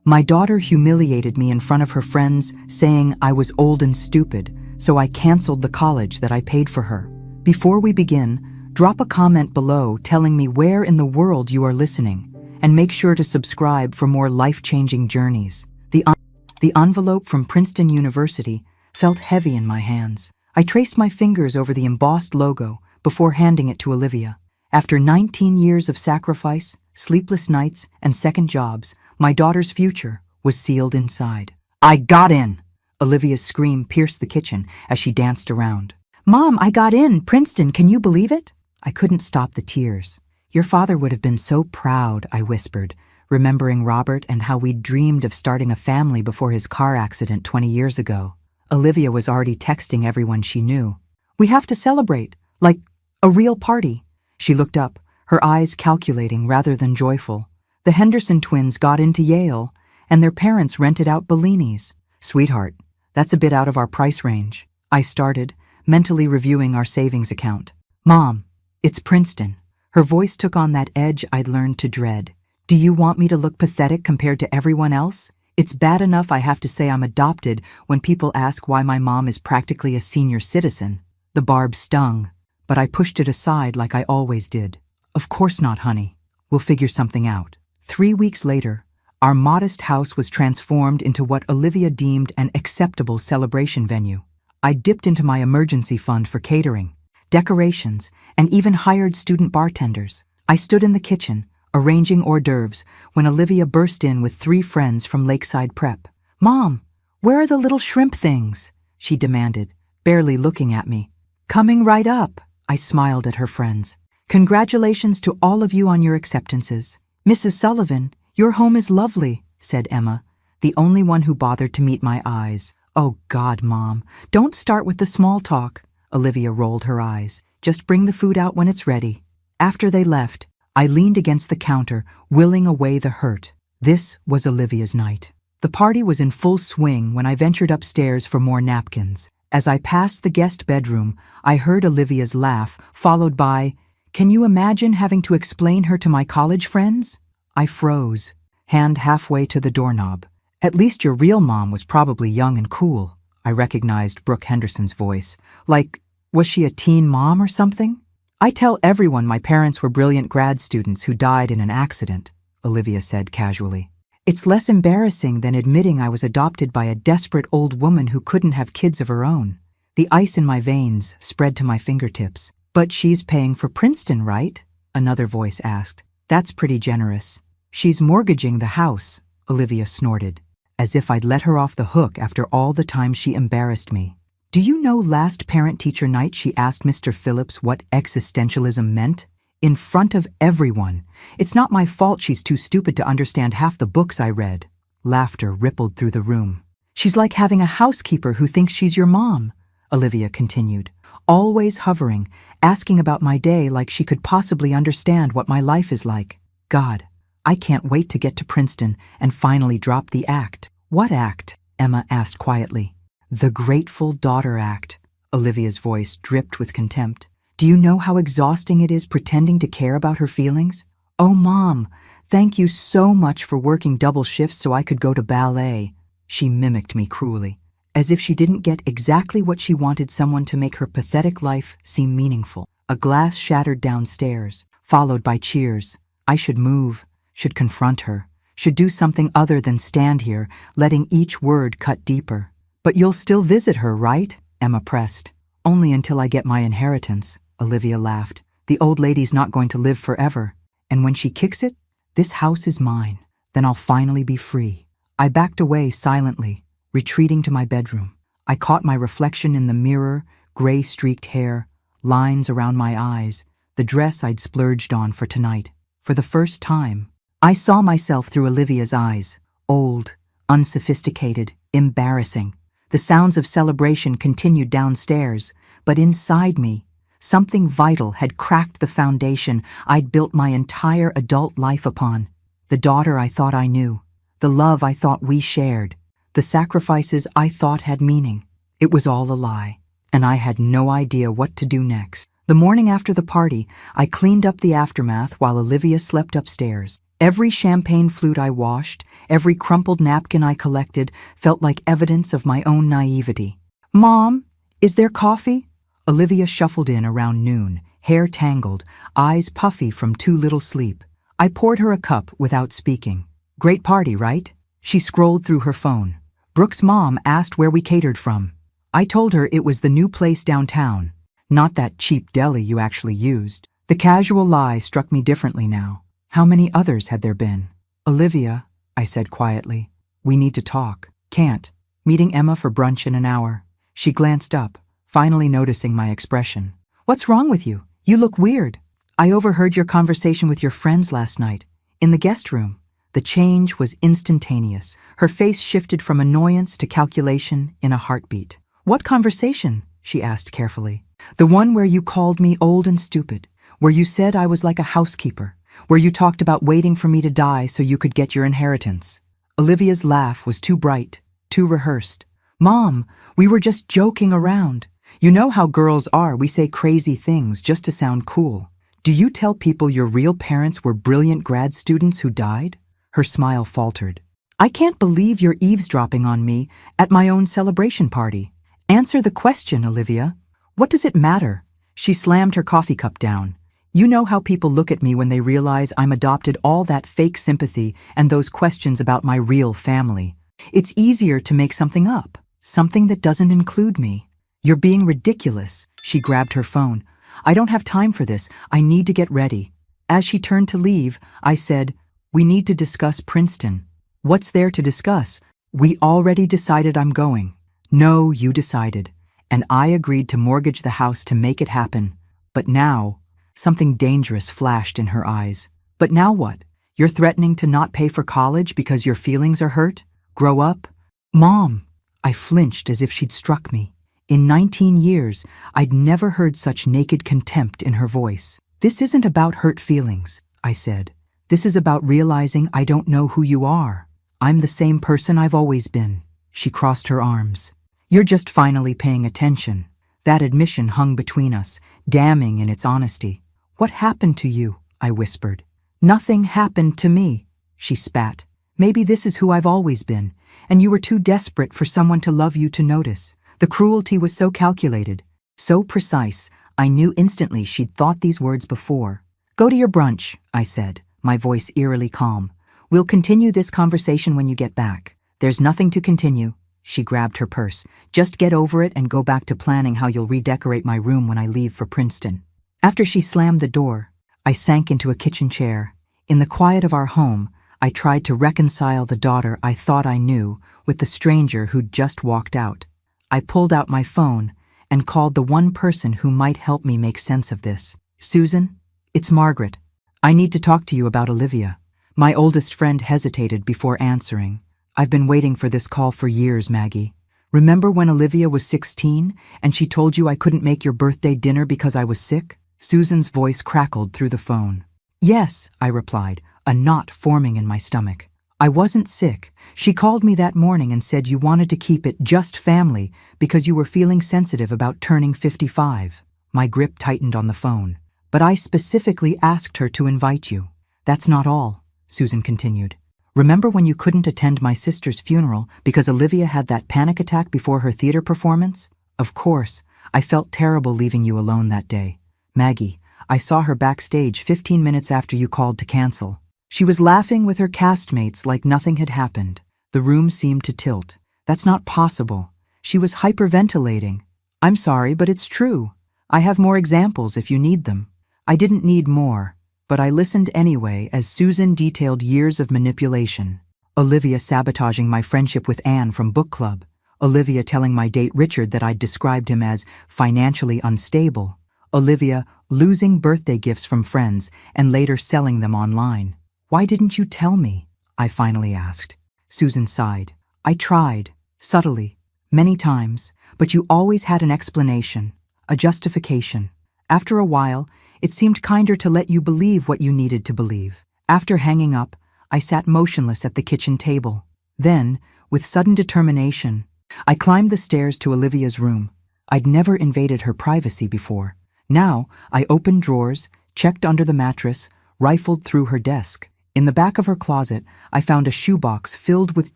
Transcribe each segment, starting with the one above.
My daughter humiliated me in front of her friends, saying I was old and stupid, so I canceled the college that I paid for her. Before we begin, drop a comment below telling me where in the world you are listening, and make sure to subscribe for more life-changing journeys. The envelope from Princeton University felt heavy in my hands. I traced my fingers over the embossed logo before handing it to Olivia. After 19 years of sacrifice, sleepless nights, and second jobs, my daughter's future was sealed inside. I got in! Olivia's scream pierced the kitchen as she danced around. Mom, I got in! Princeton, can you believe it? I couldn't stop the tears. Your father would have been so proud, I whispered, remembering Robert and how we'd dreamed of starting a family before his car accident 20 years ago. Olivia was already texting everyone she knew. We have to celebrate, like a real party. She looked up, her eyes calculating rather than joyful. The Henderson twins got into Yale, and their parents rented out Bellini's. Sweetheart, that's a bit out of our price range. I started, mentally reviewing our savings account. Mom, it's Princeton. Her voice took on that edge I'd learned to dread. Do you want me to look pathetic compared to everyone else? It's bad enough I have to say I'm adopted when people ask why my mom is practically a senior citizen. The barb stung, but I pushed it aside like I always did. Of course not, honey. We'll figure something out. 3 weeks later, our modest house was transformed into what Olivia deemed an acceptable celebration venue. I dipped into my emergency fund for catering, decorations, and even hired student bartenders. I stood in the kitchen, arranging hors d'oeuvres, when Olivia burst in with 3 friends from Lakeside Prep. Mom, where are the little shrimp things? She demanded, barely looking at me. Coming right up, I smiled at her friends. Congratulations to all of you on your acceptances. Mrs. Sullivan, your home is lovely, said Emma, the only one who bothered to meet my eyes. Oh God, Mom, don't start with the small talk. Olivia rolled her eyes. Just bring the food out when it's ready. After they left, I leaned against the counter, willing away the hurt. This was Olivia's night. The party was in full swing when I ventured upstairs for more napkins. As I passed the guest bedroom, I heard Olivia's laugh, followed by, "Can you imagine having to explain her to my college friends?" I froze, hand halfway to the doorknob. At least your real mom was probably young and cool. I recognized Brooke Henderson's voice. Like, was she a teen mom or something? I tell everyone my parents were brilliant grad students who died in an accident, Olivia said casually. It's less embarrassing than admitting I was adopted by a desperate old woman who couldn't have kids of her own. The ice in my veins spread to my fingertips. But she's paying for Princeton, right? Another voice asked. That's pretty generous. She's mortgaging the house, Olivia snorted, as if I'd let her off the hook after all the time she embarrassed me. Do you know last parent-teacher night she asked Mr. Phillips what existentialism meant? In front of everyone. It's not my fault she's too stupid to understand half the books I read. Laughter rippled through the room. She's like having a housekeeper who thinks she's your mom, Olivia continued, always hovering, asking about my day like she could possibly understand what my life is like. God, I can't wait to get to Princeton and finally drop the act. What act? Emma asked quietly. The Grateful Daughter Act. Olivia's voice dripped with contempt. Do you know how exhausting it is pretending to care about her feelings? Oh, Mom, thank you so much for working double shifts so I could go to ballet. She mimicked me cruelly, as if she didn't get exactly what she wanted someone to make her pathetic life seem meaningful. A glass shattered downstairs, followed by cheers. I should move, should confront her, should do something other than stand here, letting each word cut deeper. But you'll still visit her, right? Emma pressed. Only until I get my inheritance, Olivia laughed. The old lady's not going to live forever. And when she kicks it, this house is mine. Then I'll finally be free. I backed away silently, retreating to my bedroom. I caught my reflection in the mirror, gray-streaked hair, lines around my eyes, the dress I'd splurged on for tonight. For the first time, I saw myself through Olivia's eyes. Old, unsophisticated, embarrassing. The sounds of celebration continued downstairs, but inside me, something vital had cracked the foundation I'd built my entire adult life upon. The daughter I thought I knew, the love I thought we shared, the sacrifices I thought had meaning. It was all a lie, and I had no idea what to do next. The morning after the party, I cleaned up the aftermath while Olivia slept upstairs. Every champagne flute I washed, every crumpled napkin I collected, felt like evidence of my own naivety. "Mom, is there coffee?" Olivia shuffled in around noon, hair tangled, eyes puffy from too little sleep. I poured her a cup without speaking. "Great party, right?" She scrolled through her phone. "Brooke's mom asked where we catered from." I told her it was the new place downtown, not that cheap deli you actually used. The casual lie struck me differently now. How many others had there been? "Olivia," I said quietly, "we need to talk." "Can't. Meeting Emma for brunch in an hour." She glanced up, finally noticing my expression. "What's wrong with you? You look weird." "I overheard your conversation with your friends last night, in the guest room." The change was instantaneous. Her face shifted from annoyance to calculation in a heartbeat. "What conversation?" she asked carefully. "The one where you called me old and stupid, where you said I was like a housekeeper, where you talked about waiting for me to die so you could get your inheritance." Olivia's laugh was too bright, too rehearsed. "Mom, we were just joking around. You know how girls are, we say crazy things just to sound cool. Do you tell people your real parents were brilliant grad students who died?" Her smile faltered. "I can't believe you're eavesdropping on me at my own celebration party." "Answer the question, Olivia. What does it matter?" She slammed her coffee cup down. "You know how people look at me when they realize I'm adopted, all that fake sympathy and those questions about my real family. It's easier to make something up, something that doesn't include me." "You're being ridiculous." She grabbed her phone. "I don't have time for this. I need to get ready." As she turned to leave, I said, "We need to discuss Princeton." "What's there to discuss? We already decided I'm going." "No, you decided. And I agreed to mortgage the house to make it happen. But now..." Something dangerous flashed in her eyes. "But now what? You're threatening to not pay for college because your feelings are hurt? Grow up." "Mom!" I flinched as if she'd struck me. In 19 years, I'd never heard such naked contempt in her voice. "This isn't about hurt feelings," I said. "This is about realizing I don't know who you are. I'm the same person I've always been." She crossed her arms. "You're just finally paying attention." That admission hung between us, damning in its honesty. "What happened to you?" I whispered. "Nothing happened to me," she spat. "Maybe this is who I've always been, and you were too desperate for someone to love you to notice." The cruelty was so calculated, so precise, I knew instantly she'd thought these words before. "Go to your brunch," I said, my voice eerily calm. "We'll continue this conversation when you get back." "There's nothing to continue." She grabbed her purse. "Just get over it and go back to planning how you'll redecorate my room when I leave for Princeton." After she slammed the door, I sank into a kitchen chair. In the quiet of our home, I tried to reconcile the daughter I thought I knew with the stranger who'd just walked out. I pulled out my phone and called the one person who might help me make sense of this. "Susan, it's Margaret. I need to talk to you about Olivia." My oldest friend hesitated before answering. "I've been waiting for this call for years, Maggie. Remember when Olivia was 16 and she told you I couldn't make your birthday dinner because I was sick?" Susan's voice crackled through the phone. "Yes," I replied, a knot forming in my stomach. "I wasn't sick. She called me that morning and said you wanted to keep it just family because you were feeling sensitive about turning 55. My grip tightened on the phone. "But I specifically asked her to invite you." "That's not all," Susan continued. "Remember when you couldn't attend my sister's funeral because Olivia had that panic attack before her theater performance? Of course, I felt terrible leaving you alone that day. Maggie, I saw her backstage 15 minutes after you called to cancel. She was laughing with her castmates like nothing had happened. The room seemed to tilt. That's not possible. She was hyperventilating. I'm sorry, but it's true. I have more examples if you need them." I didn't need more, but I listened anyway as Susan detailed years of manipulation. Olivia sabotaging my friendship with Anne from book club. Olivia telling my date Richard that I'd described him as financially unstable. Olivia losing birthday gifts from friends and later selling them online. "Why didn't you tell me?" I finally asked. Susan sighed. "I tried, subtly, many times, but you always had an explanation, a justification. After a while, it seemed kinder to let you believe what you needed to believe." After hanging up, I sat motionless at the kitchen table. Then, with sudden determination, I climbed the stairs to Olivia's room. I'd never invaded her privacy before. Now, I opened drawers, checked under the mattress, rifled through her desk. In the back of her closet, I found a shoebox filled with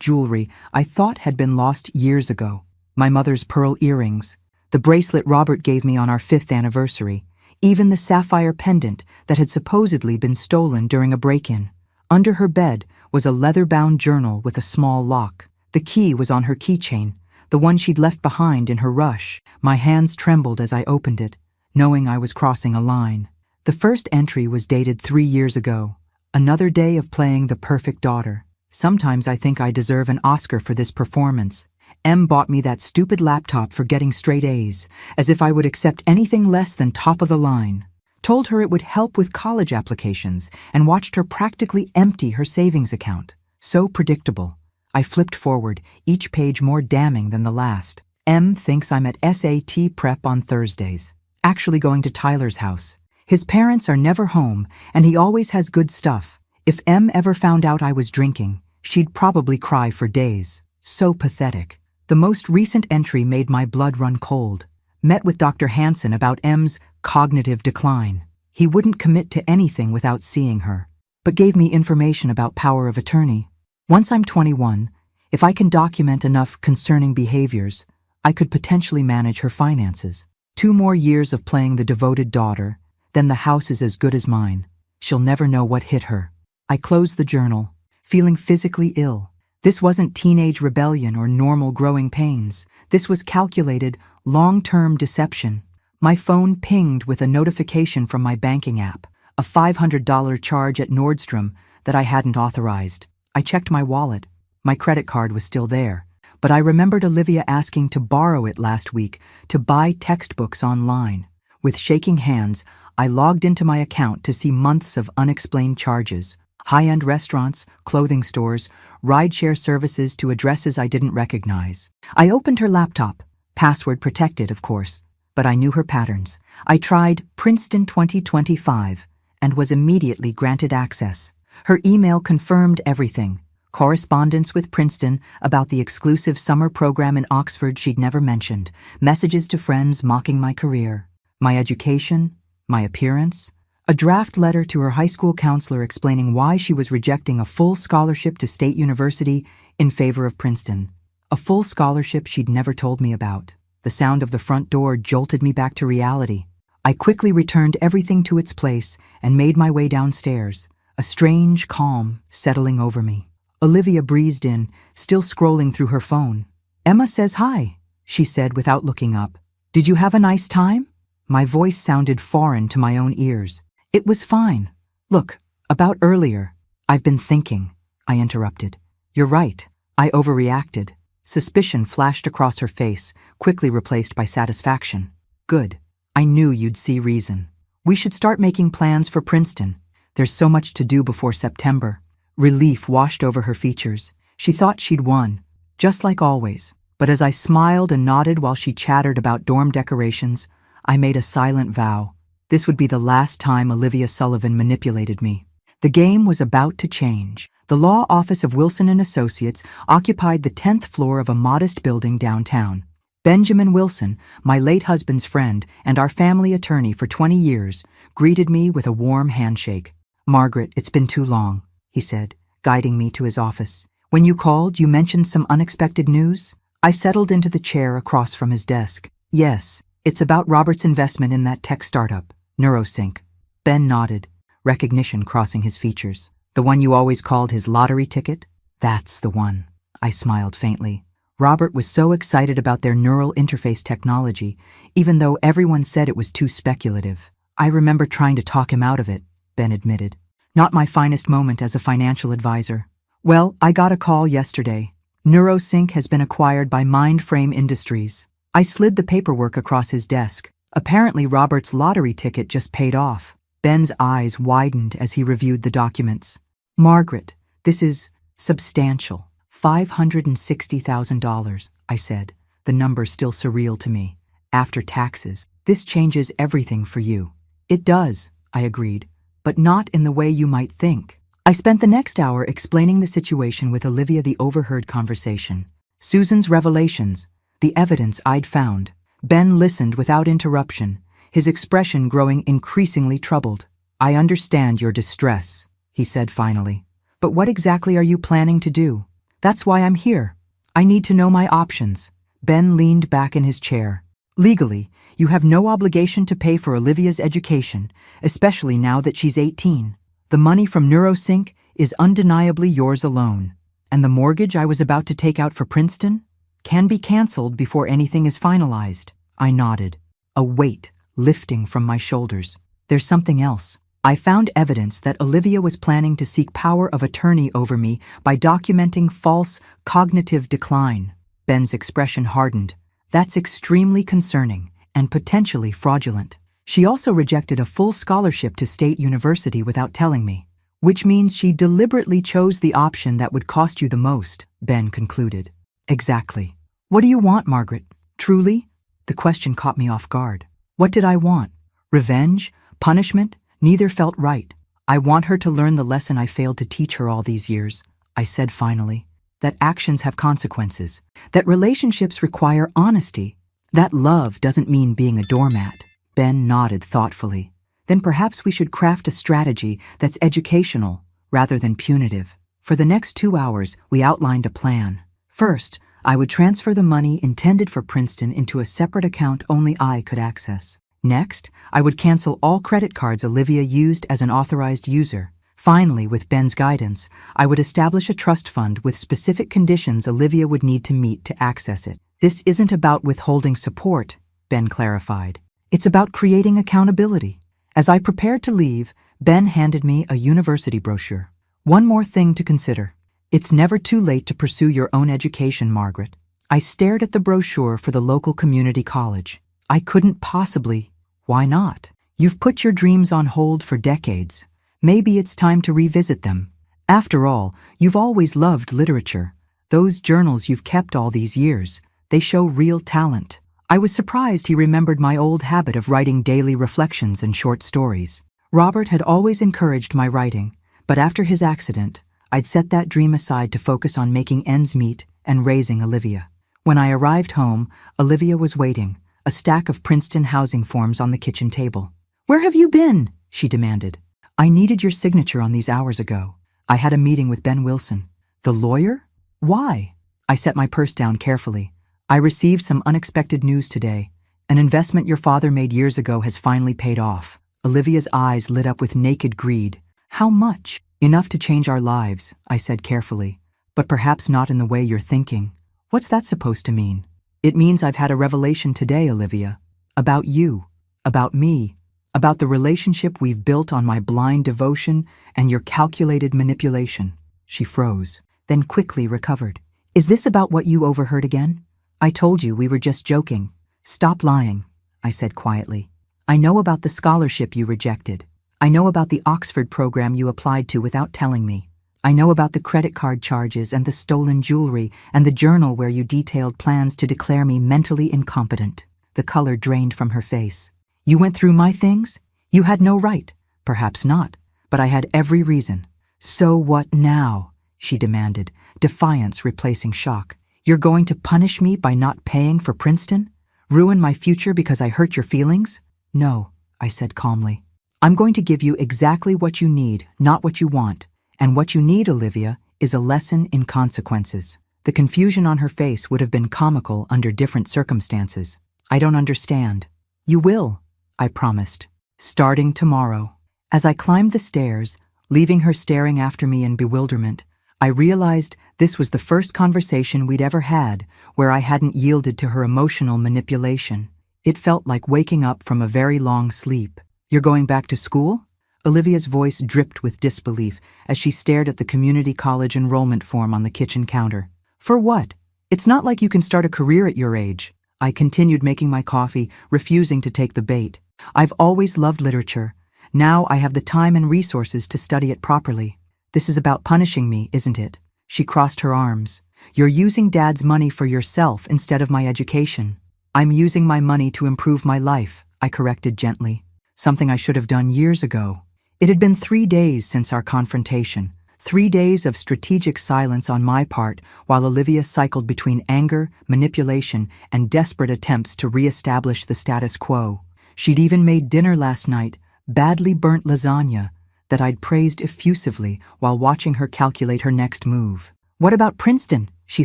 jewelry I thought had been lost years ago. My mother's pearl earrings, the bracelet Robert gave me on our 5th anniversary, even the sapphire pendant that had supposedly been stolen during a break-in. Under her bed was a leather-bound journal with a small lock. The key was on her keychain, the one she'd left behind in her rush. My hands trembled as I opened it, knowing I was crossing a line. The first entry was dated 3 years ago. Another day of playing the perfect daughter. Sometimes I think I deserve an Oscar for this performance. M bought me that stupid laptop for getting straight A's, as if I would accept anything less than top of the line. Told her it would help with college applications, and watched her practically empty her savings account. So predictable. I flipped forward, each page more damning than the last. M thinks I'm at SAT prep on Thursdays, actually going to Tyler's house. His parents are never home, and he always has good stuff. If M ever found out I was drinking, she'd probably cry for days. So pathetic. The most recent entry made my blood run cold. Met with Dr. Hansen about M's cognitive decline. He wouldn't commit to anything without seeing her, but gave me information about power of attorney. Once I'm 21, if I can document enough concerning behaviors, I could potentially manage her finances. 2 more years of playing the devoted daughter, then the house is as good as mine. She'll never know what hit her. I closed the journal, feeling physically ill. This wasn't teenage rebellion or normal growing pains. This was calculated, long-term deception. My phone pinged with a notification from my banking app, a $500 charge at Nordstrom that I hadn't authorized. I checked my wallet. My credit card was still there, but I remembered Olivia asking to borrow it last week to buy textbooks online. With shaking hands, I logged into my account to see months of unexplained charges. High-end restaurants, clothing stores, rideshare services to addresses I didn't recognize. I opened her laptop, password protected, of course, but I knew her patterns. I tried Princeton 2025 and was immediately granted access. Her email confirmed everything. Correspondence with Princeton about the exclusive summer program in Oxford she'd never mentioned. Messages to friends mocking my career, my education, my appearance. A draft letter to her high school counselor explaining why she was rejecting a full scholarship to State University in favor of Princeton. A full scholarship she'd never told me about. The sound of the front door jolted me back to reality. I quickly returned everything to its place and made my way downstairs, a strange calm settling over me. Olivia breezed in, still scrolling through her phone. "Emma says hi," she said without looking up. "Did you have a nice time?" My voice sounded foreign to my own ears. "It was fine. Look, about earlier." "I've been thinking," I interrupted. "You're right. I overreacted." Suspicion flashed across her face, quickly replaced by satisfaction. "Good. I knew you'd see reason. We should start making plans for Princeton. There's so much to do before September." Relief washed over her features. She thought she'd won, just like always. But as I smiled and nodded while she chattered about dorm decorations, I made a silent vow. This would be the last time Olivia Sullivan manipulated me. The game was about to change. The law office of Wilson & Associates occupied the 10th floor of a modest building downtown. Benjamin Wilson, my late husband's friend and our family attorney for 20 years, greeted me with a warm handshake. "Margaret, it's been too long," he said, guiding me to his office. "When you called, you mentioned some unexpected news?" I settled into the chair across from his desk. "Yes, it's about Robert's investment in that tech startup, Neurosync." Ben nodded, recognition crossing his features. "The one you always called his lottery ticket?" "That's the one," I smiled faintly. Robert was so excited about their neural interface technology, even though everyone said it was too speculative. "I remember trying to talk him out of it," Ben admitted. "Not my finest moment as a financial advisor." "Well, I got a call yesterday. Neurosync has been acquired by Mindframe Industries." I slid the paperwork across his desk. Apparently Robert's lottery ticket just paid off. Ben's eyes widened as he reviewed the documents. "Margaret, this is substantial. $560,000, I said, the number still surreal to me. "After taxes. This changes everything for you." "It does," I agreed, "but not in the way you might think." I spent the next hour explaining the situation with Olivia, the overheard conversation, Susan's revelations, the evidence I'd found. Ben listened without interruption, his expression growing increasingly troubled. "I understand your distress," he said finally. But what exactly are you planning to do? That's why I'm here. I need to know my options. Ben leaned back in his chair. Legally, you have no obligation to pay for Olivia's education, especially now that she's 18. The money from NeuroSync is undeniably yours alone. And the mortgage I was about to take out for Princeton can be canceled before anything is finalized. I nodded, a weight lifting from my shoulders. There's something else. I found evidence that Olivia was planning to seek power of attorney over me by documenting false cognitive decline. Ben's expression hardened. That's extremely concerning and potentially fraudulent. She also rejected a full scholarship to State University without telling me, which means she deliberately chose the option that would cost you the most, Ben concluded. Exactly. What do you want, Margaret? Truly? The question caught me off guard. What did I want? Revenge? Punishment? Neither felt right. I want her to learn the lesson I failed to teach her all these years, I said finally. That actions have consequences. That relationships require honesty. That love doesn't mean being a doormat. Ben nodded thoughtfully. Then perhaps we should craft a strategy that's educational rather than punitive. For the next 2 hours, we outlined a plan. First, I would transfer the money intended for Princeton into a separate account only I could access. Next, I would cancel all credit cards Olivia used as an authorized user. Finally, with Ben's guidance, I would establish a trust fund with specific conditions Olivia would need to meet to access it. This isn't about withholding support, Ben clarified. It's about creating accountability. As I prepared to leave, Ben handed me a university brochure. One more thing to consider. It's never too late to pursue your own education, Margaret. I stared at the brochure for the local community college. I couldn't possibly. Why not? You've put your dreams on hold for decades. Maybe it's time to revisit them. After all, you've always loved literature. Those journals you've kept all these years, they show real talent. I was surprised he remembered my old habit of writing daily reflections and short stories. Robert had always encouraged my writing, but after his accident, I'd set that dream aside to focus on making ends meet and raising Olivia. When I arrived home, Olivia was waiting, a stack of Princeton housing forms on the kitchen table. "Where have you been?" she demanded. "I needed your signature on these hours ago. I had a meeting with Ben Wilson." "The lawyer? Why?" I set my purse down carefully. "I received some unexpected news today. An investment your father made years ago has finally paid off." Olivia's eyes lit up with naked greed. "How much?" "Enough to change our lives," I said carefully. "But perhaps not in the way you're thinking." "What's that supposed to mean?" "It means I've had a revelation today, Olivia. About you. About me. About the relationship we've built on my blind devotion and your calculated manipulation." She froze, then quickly recovered. "Is this about what you overheard again?" "I told you we were just joking." "Stop lying," I said quietly. "I know about the scholarship you rejected. I know about the Oxford program you applied to without telling me. I know about the credit card charges and the stolen jewelry and the journal where you detailed plans to declare me mentally incompetent." The color drained from her face. "You went through my things? You had no right." "Perhaps not, but I had every reason." "So what now?" she demanded, defiance replacing shock. "You're going to punish me by not paying for Princeton? Ruin my future because I hurt your feelings?" "No," I said calmly. "I'm going to give you exactly what you need, not what you want. And what you need, Olivia, is a lesson in consequences." The confusion on her face would have been comical under different circumstances. "I don't understand." "You will," I promised. "Starting tomorrow." As I climbed the stairs, leaving her staring after me in bewilderment, I realized this was the first conversation we'd ever had where I hadn't yielded to her emotional manipulation. It felt like waking up from a very long sleep. "You're going back to school?" Olivia's voice dripped with disbelief as she stared at the community college enrollment form on the kitchen counter. "For what? It's not like you can start a career at your age." I continued making my coffee, refusing to take the bait. "I've always loved literature. Now I have the time and resources to study it properly." "This is about punishing me, isn't it?" She crossed her arms. "You're using Dad's money for yourself instead of my education." "I'm using my money to improve my life," I corrected gently. Something I should have done years ago. It had been 3 days since our confrontation, 3 days of strategic silence on my part while Olivia cycled between anger, manipulation, and desperate attempts to re-establish the status quo. She'd even made dinner last night, badly burnt lasagna, that I'd praised effusively while watching her calculate her next move. "What about Princeton?" she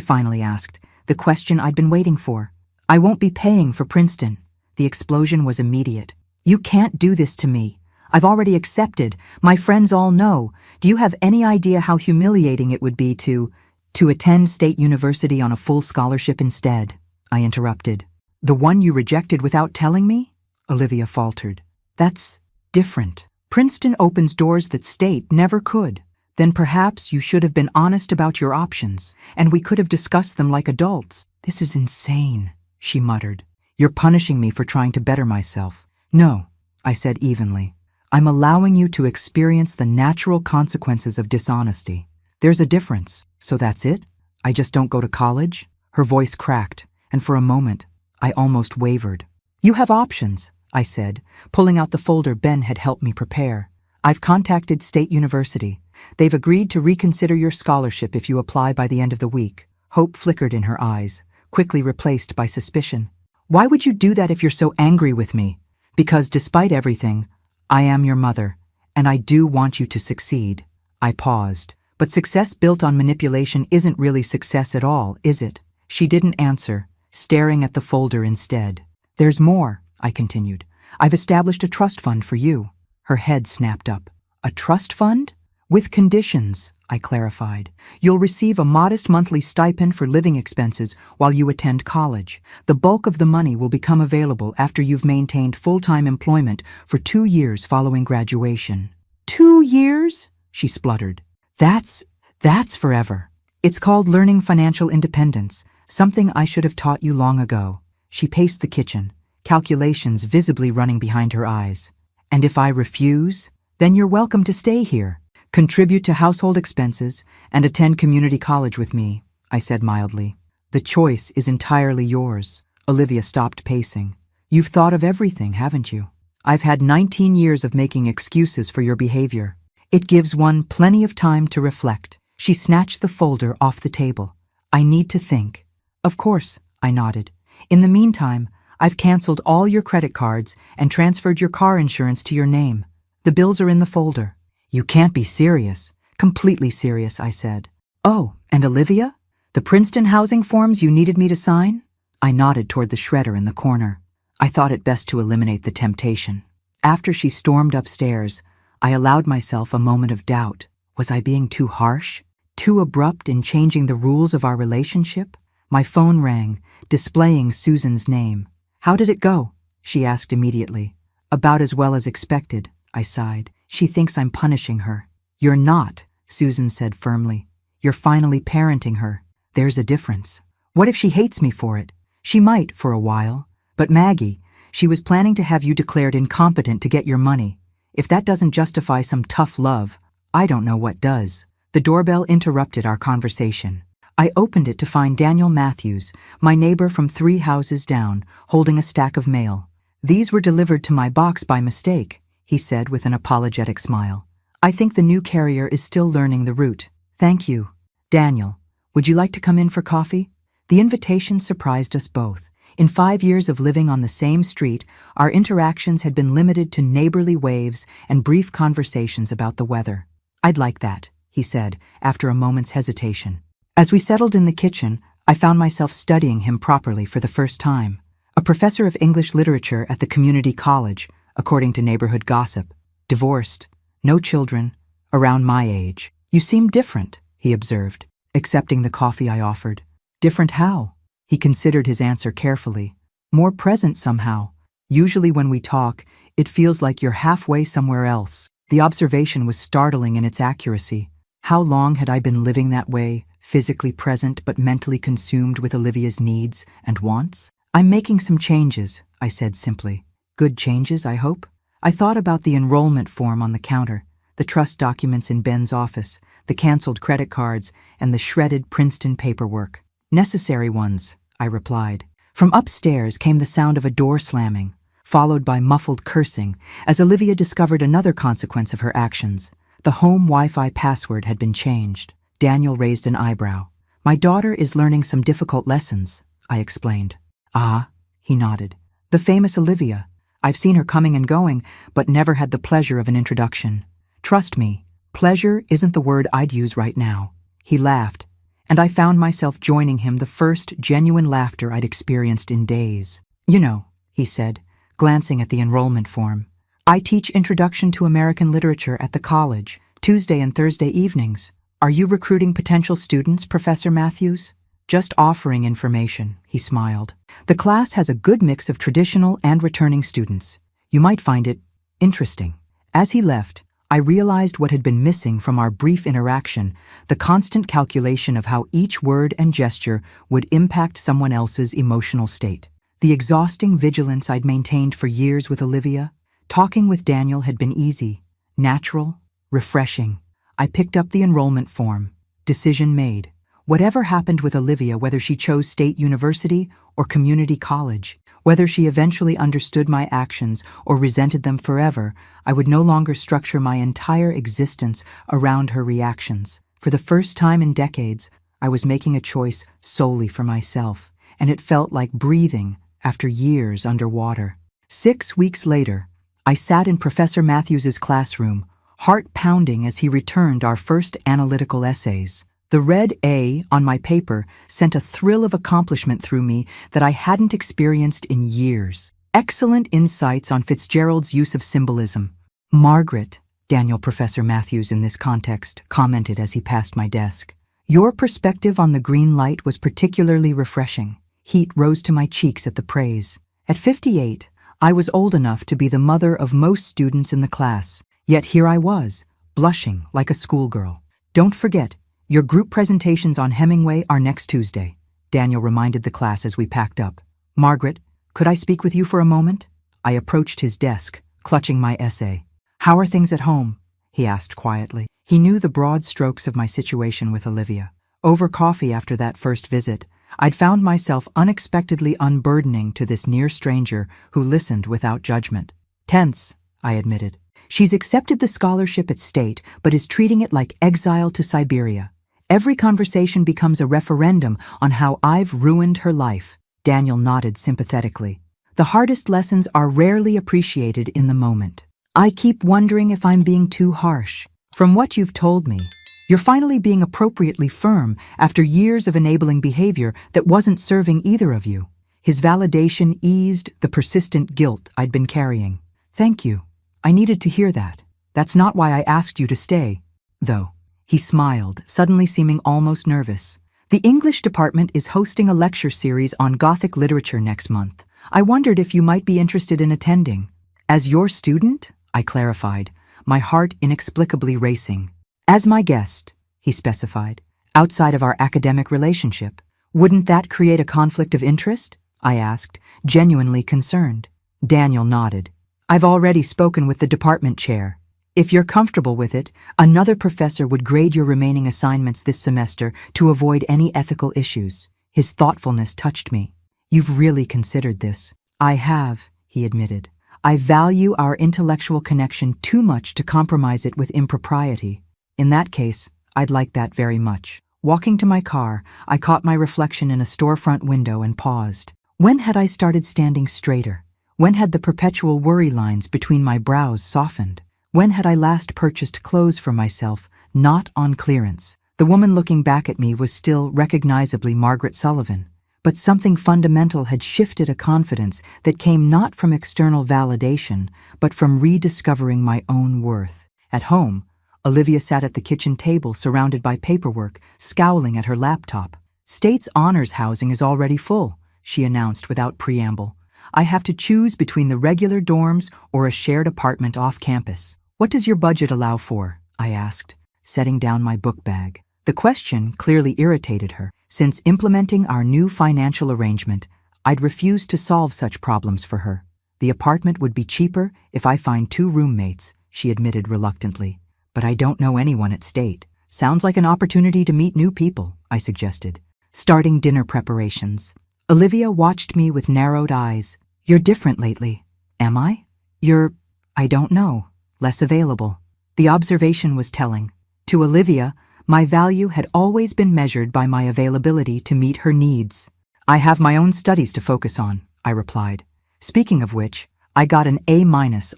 finally asked, the question I'd been waiting for. "I won't be paying for Princeton." The explosion was immediate. "You can't do this to me. I've already accepted. My friends all know. Do you have any idea how humiliating it would be to attend State University on a full scholarship instead?" I interrupted. "The one you rejected without telling me?" Olivia faltered. "That's different. Princeton opens doors that State never could. Then perhaps you should have been honest about your options, and we could have discussed them like adults." "This is insane," she muttered. "You're punishing me for trying to better myself." "No," I said evenly. "I'm allowing you to experience the natural consequences of dishonesty. There's a difference, so that's it? I just don't go to college?" Her voice cracked, and for a moment, I almost wavered. "You have options," I said, pulling out the folder Ben had helped me prepare. "I've contacted State University. They've agreed to reconsider your scholarship if you apply by the end of the week." Hope flickered in her eyes, quickly replaced by suspicion. "Why would you do that if you're so angry with me?" "Because despite everything, I am your mother, and I do want you to succeed." I paused. "But success built on manipulation isn't really success at all, is it?" She didn't answer, staring at the folder instead. "There's more," I continued. "I've established a trust fund for you." Her head snapped up. "A trust fund?" "With conditions," I clarified. "You'll receive a modest monthly stipend for living expenses while you attend college. The bulk of the money will become available after you've maintained full-time employment for 2 years following graduation." "2 years?" she spluttered. That's forever. It's called learning financial independence, something I should have taught you long ago." She paced the kitchen, calculations visibly running behind her eyes. "And if I refuse, then you're welcome to stay here. Contribute to household expenses and attend community college with me," I said mildly. "The choice is entirely yours." Olivia stopped pacing. "You've thought of everything, haven't you? I've had 19 years of making excuses for your behavior. It gives one plenty of time to reflect." She snatched the folder off the table. "I need to think." "Of course," I nodded. "In the meantime, I've canceled all your credit cards and transferred your car insurance to your name. The bills are in the folder." "You can't be serious." "Completely serious," I said. "Oh, and Olivia? The Princeton housing forms you needed me to sign?" I nodded toward the shredder in the corner. I thought it best to eliminate the temptation. After she stormed upstairs, I allowed myself a moment of doubt. Was I being too harsh? Too abrupt in changing the rules of our relationship? My phone rang, displaying Susan's name. "How did it go?" she asked immediately. "About as well as expected," I sighed. "She thinks I'm punishing her." "You're not," Susan said firmly. "You're finally parenting her. There's a difference." "What if she hates me for it?" "She might for a while. But Maggie, she was planning to have you declared incompetent to get your money. If that doesn't justify some tough love, I don't know what does." The doorbell interrupted our conversation. I opened it to find Daniel Matthews, my neighbor from 3 houses down, holding a stack of mail. "These were delivered to my box by mistake," he said with an apologetic smile. "I think the new carrier is still learning the route." "Thank you." "Daniel, would you like to come in for coffee?" The invitation surprised us both. In 5 years of living on the same street, our interactions had been limited to neighborly waves and brief conversations about the weather. "I'd like that," he said, after a moment's hesitation. As we settled in the kitchen, I found myself studying him properly for the first time. A professor of English literature at the community college, according to neighborhood gossip. Divorced, no children, around my age. "You seem different," he observed, accepting the coffee I offered. "Different how?" He considered his answer carefully. "More present somehow. Usually when we talk, it feels like you're halfway somewhere else." The observation was startling in its accuracy. How long had I been living that way, physically present but mentally consumed with Olivia's needs and wants? "I'm making some changes," I said simply. "Good changes, I hope?" I thought about the enrollment form on the counter, the trust documents in Ben's office, the canceled credit cards, and the shredded Princeton paperwork. "Necessary ones," I replied. From upstairs came the sound of a door slamming, followed by muffled cursing, as Olivia discovered another consequence of her actions. The home Wi-Fi password had been changed. Daniel raised an eyebrow. "My daughter is learning some difficult lessons," I explained. "Ah," he nodded. "The famous Olivia. I've seen her coming and going, but never had the pleasure of an introduction." Trust me, pleasure isn't the word I'd use right now. He laughed, and I found myself joining him, the first genuine laughter I'd experienced in days. You know, he said, glancing at the enrollment form. I teach Introduction to American Literature at the college, Tuesday and Thursday evenings. Are you recruiting potential students, Professor Matthews? Just offering information, he smiled. The class has a good mix of traditional and returning students. You might find it interesting. As he left, I realized what had been missing from our brief interaction, the constant calculation of how each word and gesture would impact someone else's emotional state. The exhausting vigilance I'd maintained for years with Olivia. Talking with Daniel had been easy, natural, refreshing. I picked up the enrollment form. Decision made. Whatever happened with Olivia, whether she chose state university or community college, whether she eventually understood my actions or resented them forever, I would no longer structure my entire existence around her reactions. For the first time in decades, I was making a choice solely for myself, and it felt like breathing after years underwater. 6 weeks later, I sat in Professor Matthews's classroom, heart pounding as he returned our first analytical essays. The red A on my paper sent a thrill of accomplishment through me that I hadn't experienced in years. Excellent insights on Fitzgerald's use of symbolism. Margaret, Daniel Professor Matthews in this context, commented as he passed my desk. Your perspective on the green light was particularly refreshing. Heat rose to my cheeks at the praise. At 58, I was old enough to be the mother of most students in the class, yet here I was, blushing like a schoolgirl. Don't forget, your group presentations on Hemingway are next Tuesday, Daniel reminded the class as we packed up. Margaret, could I speak with you for a moment? I approached his desk, clutching my essay. How are things at home? He asked quietly. He knew the broad strokes of my situation with Olivia. Over coffee after that first visit, I'd found myself unexpectedly unburdening to this near stranger who listened without judgment. Tense, I admitted. She's accepted the scholarship at State, but is treating it like exile to Siberia. Every conversation becomes a referendum on how I've ruined her life. Daniel nodded sympathetically. The hardest lessons are rarely appreciated in the moment. I keep wondering if I'm being too harsh. From what you've told me, you're finally being appropriately firm after years of enabling behavior that wasn't serving either of you. His validation eased the persistent guilt I'd been carrying. Thank you. I needed to hear that. That's not why I asked you to stay, though. He smiled, suddenly seeming almost nervous. The English department is hosting a lecture series on Gothic literature next month. I wondered if you might be interested in attending. As your student? I clarified, my heart inexplicably racing. As my guest, he specified, outside of our academic relationship. Wouldn't that create a conflict of interest? I asked, genuinely concerned. Daniel nodded. I've already spoken with the department chair. If you're comfortable with it, another professor would grade your remaining assignments this semester to avoid any ethical issues. His thoughtfulness touched me. You've really considered this. I have, he admitted. I value our intellectual connection too much to compromise it with impropriety. In that case, I'd like that very much. Walking to my car, I caught my reflection in a storefront window and paused. When had I started standing straighter? When had the perpetual worry lines between my brows softened? When had I last purchased clothes for myself, not on clearance? The woman looking back at me was still recognizably Margaret Sullivan, but something fundamental had shifted, a confidence that came not from external validation, but from rediscovering my own worth. At home, Olivia sat at the kitchen table surrounded by paperwork, scowling at her laptop. State's honors housing is already full, she announced without preamble. I have to choose between the regular dorms or a shared apartment off campus. What does your budget allow for? I asked, setting down my book bag. The question clearly irritated her. Since implementing our new financial arrangement, I'd refused to solve such problems for her. The apartment would be cheaper if I find 2 roommates, she admitted reluctantly. But I don't know anyone at State. Sounds like an opportunity to meet new people, I suggested. Starting dinner preparations. Olivia watched me with narrowed eyes. You're different lately. Am I? I don't know, less available. The observation was telling. To Olivia, my value had always been measured by my availability to meet her needs. I have my own studies to focus on, I replied. Speaking of which, I got an A-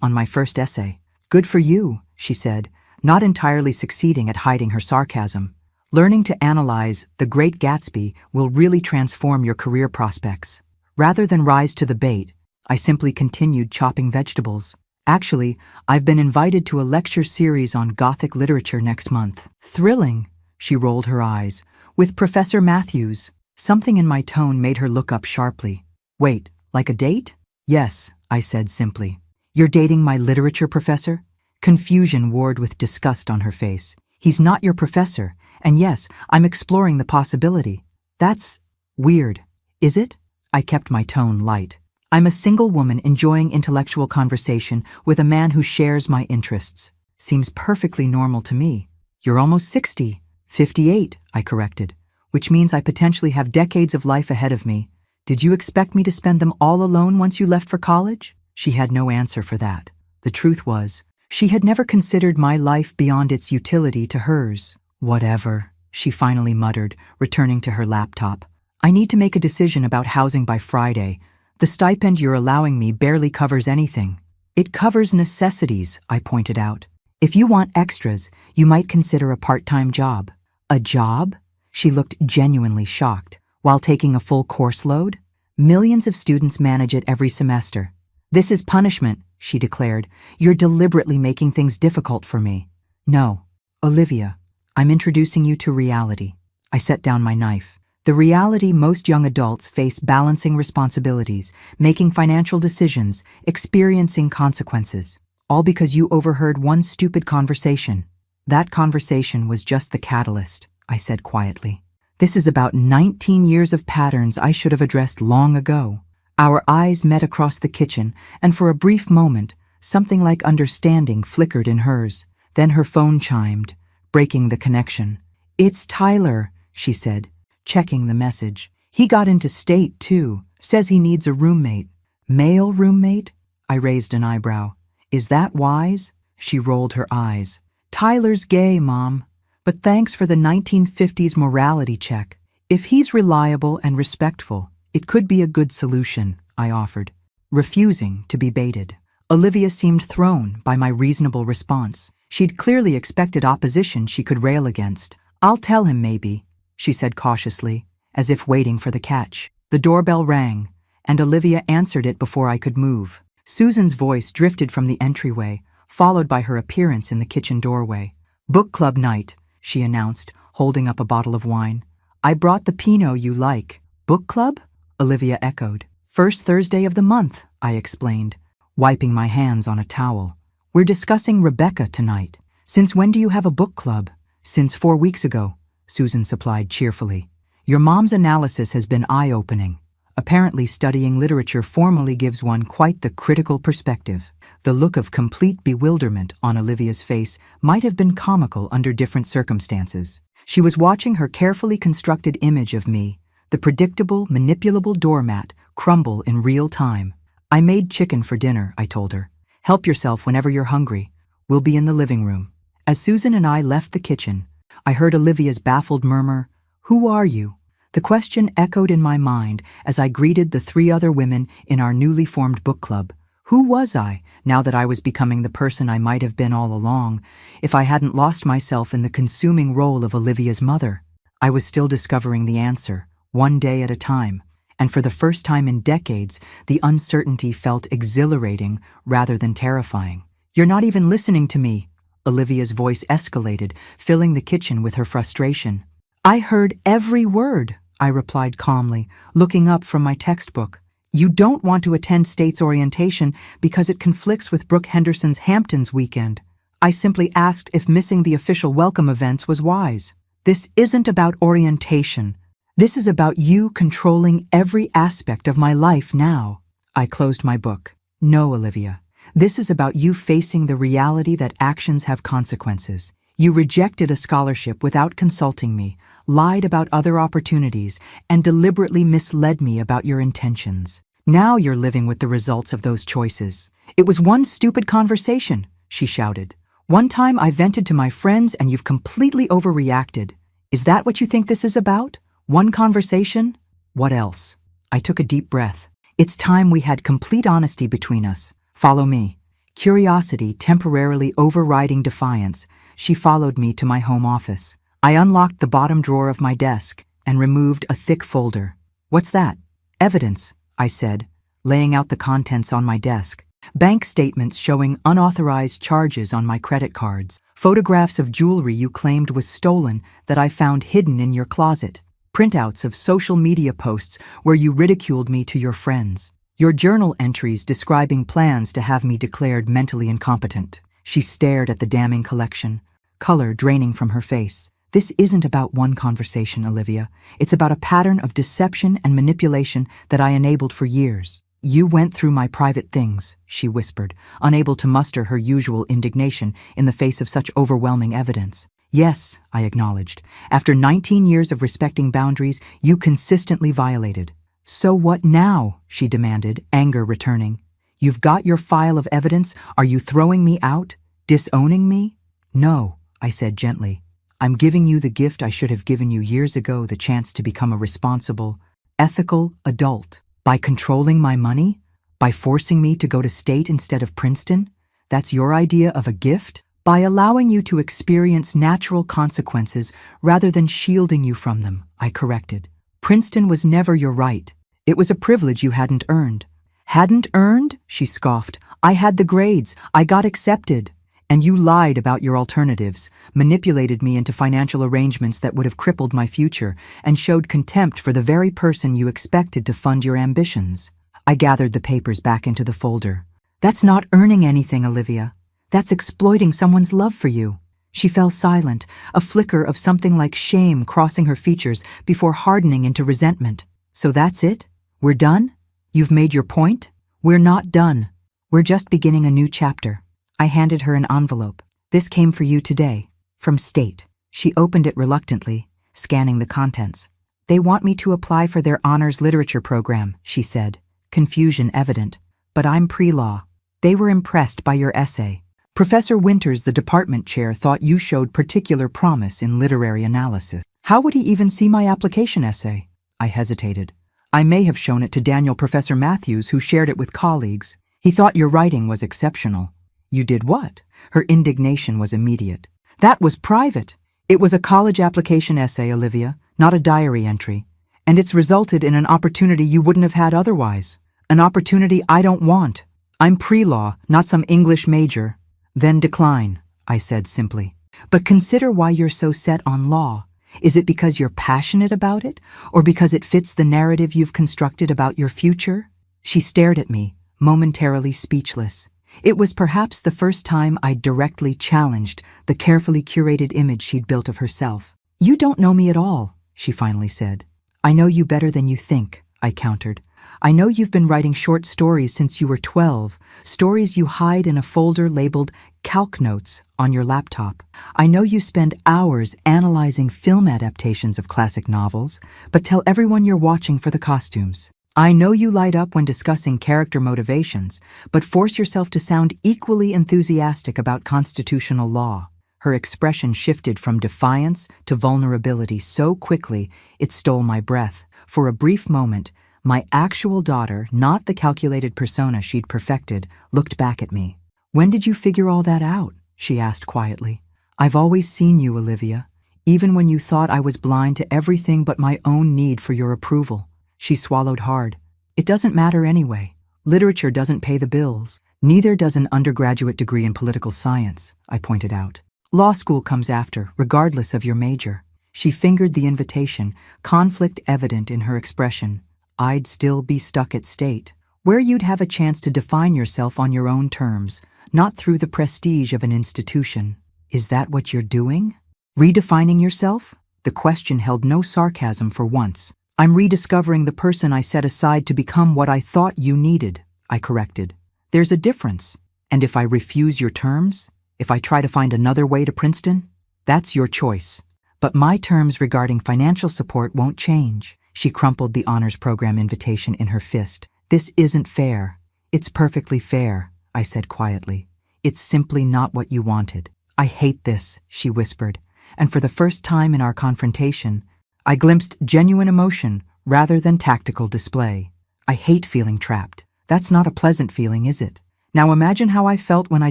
on my first essay. Good for you, she said, not entirely succeeding at hiding her sarcasm. Learning to analyze The Great Gatsby will really transform your career prospects. Rather than rise to the bait, I simply continued chopping vegetables. Actually, I've been invited to a lecture series on Gothic literature next month. Thrilling, she rolled her eyes. With Professor Matthews. Something in my tone made her look up sharply. Wait, like a date? Yes, I said simply. You're dating my literature professor? Confusion warred with disgust on her face. He's not your professor, and yes, I'm exploring the possibility. That's weird, is it? I kept my tone light. I'm a single woman enjoying intellectual conversation with a man who shares my interests. Seems perfectly normal to me. You're almost 60. 58, I corrected, which means I potentially have decades of life ahead of me. Did you expect me to spend them all alone once you left for college? She had no answer for that. The truth was, she had never considered my life beyond its utility to hers. Whatever, she finally muttered, returning to her laptop. I need to make a decision about housing by Friday. The stipend you're allowing me barely covers anything. It covers necessities, I pointed out. If you want extras, you might consider a part-time job. A job? She looked genuinely shocked. While taking a full course load? Millions of students manage it every semester. This is punishment, she declared. You're deliberately making things difficult for me. No, Olivia, I'm introducing you to reality. I set down my knife. The reality most young adults face: balancing responsibilities, making financial decisions, experiencing consequences. All because you overheard one stupid conversation. That conversation was just the catalyst, I said quietly. This is about 19 years of patterns I should have addressed long ago. Our eyes met across the kitchen, and for a brief moment, something like understanding flickered in hers. Then her phone chimed, breaking the connection. It's Tyler, she said, checking the message. He got into state, too. Says he needs a roommate. Male roommate? I raised an eyebrow. Is that wise? She rolled her eyes. Tyler's gay, Mom. But thanks for the 1950s morality check. If he's reliable and respectful, it could be a good solution, I offered, refusing to be baited. Olivia seemed thrown by my reasonable response. She'd clearly expected opposition she could rail against. I'll tell him maybe, she said cautiously, as if waiting for the catch. The doorbell rang, and Olivia answered it before I could move. Susan's voice drifted from the entryway, followed by her appearance in the kitchen doorway. Book club night, she announced, holding up a bottle of wine. I brought the Pinot you like. Book club? Olivia echoed. First Thursday of the month, I explained, wiping my hands on a towel. We're discussing Rebecca tonight. Since when do you have a book club? Since 4 weeks ago, Susan supplied cheerfully. Your mom's analysis has been eye-opening. Apparently studying literature formally gives one quite the critical perspective. The look of complete bewilderment on Olivia's face might have been comical under different circumstances. She was watching her carefully constructed image of me, the predictable, manipulable doormat, crumble in real time. I made chicken for dinner, I told her. Help yourself whenever you're hungry. We'll be in the living room. As Susan and I left the kitchen, I heard Olivia's baffled murmur, "Who are you?" The question echoed in my mind as I greeted the 3 other women in our newly formed book club. Who was I, now that I was becoming the person I might have been all along, if I hadn't lost myself in the consuming role of Olivia's mother? I was still discovering the answer, one day at a time, and for the first time in decades, the uncertainty felt exhilarating rather than terrifying. You're not even listening to me, Olivia's voice escalated, filling the kitchen with her frustration. I heard every word, I replied calmly, looking up from my textbook. You don't want to attend States orientation because it conflicts with Brooke Henderson's Hamptons weekend. I simply asked if missing the official welcome events was wise. This isn't about orientation. This is about you controlling every aspect of my life now. I closed my book. No, Olivia. This is about you facing the reality that actions have consequences. You rejected a scholarship without consulting me, lied about other opportunities, and deliberately misled me about your intentions. Now you're living with the results of those choices. It was one stupid conversation, she shouted. One time I vented to my friends and you've completely overreacted. Is that what you think this is about? One conversation? What else? I took a deep breath. It's time we had complete honesty between us. Follow me. Curiosity temporarily overriding defiance, She followed me to my home office. I unlocked the bottom drawer of my desk and removed a thick folder. "What's that?" "Evidence," I said, laying out the contents on my desk. Bank statements showing unauthorized charges on my credit cards. Photographs of jewelry you claimed was stolen that I found hidden in your closet. Printouts of social media posts where you ridiculed me to your friends. Your journal entries describing plans to have me declared mentally incompetent. She stared at the damning collection, color draining from her face. "This isn't about one conversation, Olivia. It's about a pattern of deception and manipulation that I enabled for years." "You went through my private things," she whispered, unable to muster her usual indignation in the face of such overwhelming evidence. "Yes," I acknowledged. "After 19 years of respecting boundaries, you consistently violated." "So what now?" she demanded, anger returning. "You've got your file of evidence. Are you throwing me out? Disowning me?" "No," I said gently. "I'm giving you the gift I should have given you years ago, the chance to become a responsible, ethical adult. By controlling my money? By forcing me to go to state instead of Princeton? That's your idea of a gift? By allowing you to experience natural consequences rather than shielding you from them," I corrected. "Princeton was never your right. It was a privilege you hadn't earned." "Hadn't earned?" she scoffed. "I had the grades. I got accepted. And you lied about your alternatives, manipulated me into financial arrangements that would have crippled my future, and showed contempt for the very person you expected to fund your ambitions." I gathered the papers back into the folder. "That's not earning anything, Olivia. That's exploiting someone's love for you." She fell silent, a flicker of something like shame crossing her features before hardening into resentment. "So that's it? We're done? You've made your point?" "We're not done. We're just beginning a new chapter." I handed her an envelope. "This came for you today, from State." She opened it reluctantly, scanning the contents. "They want me to apply for their honors literature program," she said, confusion evident. "But I'm pre-law. They were impressed by your essay. Professor Winters, the department chair, thought you showed particular promise in literary analysis." "How would he even see my application essay?" I hesitated. "I may have shown it to Daniel Professor Matthews, who shared it with colleagues. He thought your writing was exceptional." "You did what?" Her indignation was immediate. "That was private. It was a college application essay, Olivia, not a diary entry. And it's resulted in an opportunity you wouldn't have had otherwise. An opportunity I don't want. I'm pre-law, not some English major." "Then decline," I said simply. "But consider why you're so set on law. Is it because you're passionate about it, or because it fits the narrative you've constructed about your future?" She stared at me, momentarily speechless. It was perhaps the first time I'd directly challenged the carefully curated image she'd built of herself. "You don't know me at all," she finally said. "I know you better than you think," I countered. "I know you've been writing short stories since you were 12, stories you hide in a folder labeled Calc Notes on your laptop. I know you spend hours analyzing film adaptations of classic novels, but tell everyone you're watching for the costumes. I know you light up when discussing character motivations, but force yourself to sound equally enthusiastic about constitutional law." Her expression shifted from defiance to vulnerability so quickly it stole my breath. For a brief moment, my actual daughter, not the calculated persona she'd perfected, looked back at me. "When did you figure all that out?" she asked quietly. "I've always seen you, Olivia, even when you thought I was blind to everything but my own need for your approval." She swallowed hard. "It doesn't matter anyway. Literature doesn't pay the bills. Neither does an undergraduate degree in political science," I pointed out. "Law school comes after, regardless of your major." She fingered the invitation, conflict evident in her expression. "I'd still be stuck at State, where you'd have a chance to define yourself on your own terms, not through the prestige of an institution." "Is that what you're doing? Redefining yourself?" The question held no sarcasm for once. "I'm rediscovering the person I set aside to become what I thought you needed," I corrected. "There's a difference. And if I refuse your terms, if I try to find another way to Princeton, that's your choice. But my terms regarding financial support won't change." She crumpled the honors program invitation in her fist. "This isn't fair." "It's perfectly fair," I said quietly. "It's simply not what you wanted." "I hate this," she whispered, and for the first time in our confrontation, I glimpsed genuine emotion rather than tactical display. "I hate feeling trapped. That's not a pleasant feeling, is it? Now imagine how I felt when I